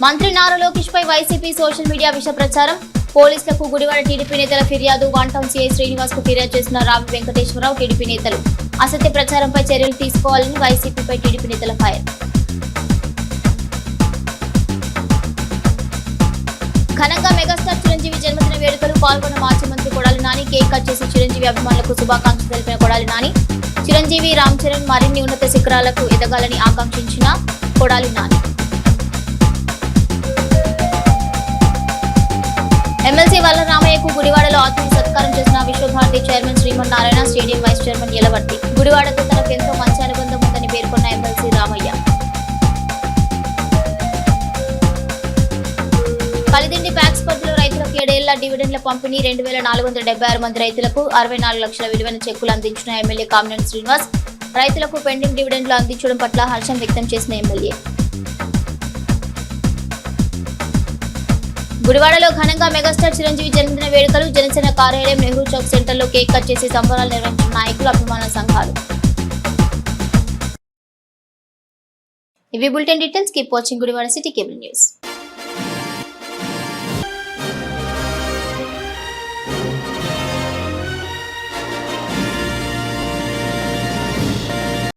మంత్రి నారా లోకేష్ పై వైసీపీ సోషల్ మీడియా విష ప్రచారం. పోలీసులకు గుడివాడ టీడీపీ నేతల ఫిర్యాదు. 1 టౌన్ సీఐ శ్రీనివాస్ కు ఫిర్యాదు చేసిన రావి వెంకటేశ్వరరావు. టీడీపీ నేతలు అసత్య ప్రచారంపై చర్యలు తీసుకోవాలని వైసీపీపై టీడీపీ నేతల ఫైర్. ఘనంగా మెగాస్టార్ చిరంజీవి జన్మదిన వేడుకలు. పాల్గొన్న మాజీ మంత్రి కొడాలి నాని. కేక్ కట్ చేసి చిరంజీవి అభిమానులకు శుభాకాంక్షలు తెలిపిన కొడాలి నాని. చిరంజీవి రామ్ చరణ్ మరిన్ని ఉన్నత శిఖరాలకు ఎదగాలని ఆకాంక్షించిన కొడాలి నాని. ఎమ్మెల్సీ వల్ల రామయ్యకు గుడివాడలో ఆత్మీయ సత్కారం చేసిన Visvabharati chairman Srimannarayana. Stadium vice chairman Yalavarthi. గుడివాడతో తనకు ఎంతో మంచి అనుబంధం ఉందని పేర్కొన్న ఎమ్మెల్సీ రామయ్య. కలిదిండి ప్యాక్స్ పద్ధతిలో రైతులకు 7 ఏళ్ల డివిడెండ్ల పంపిణీ. 2476 మంది రైతులకు 64 లక్షల విలువైన చెక్కులు అందించిన ఎమ్మెల్యే కామినేని శ్రీనివాస్. రైతులకు పెండింగ్ డివిడెండ్లు అందించడం పట్ల హర్షం వ్యక్తం చేసిన ఎమ్మెల్యే. గుడివాడలో ఘనంగా మెగాస్టార్ చిరంజీవి జన్మదిన వేడుకలు. జనసేన కార్యాలయం నెహ్రూ చౌక్ సెంటర్లో కేక్ కట్ చేసి సంబరాలు నిర్వహించిన నాయకులు, అభిమాన సంఘాలు. ఇవి bulletin details. Keep watching Gudivada city cable news.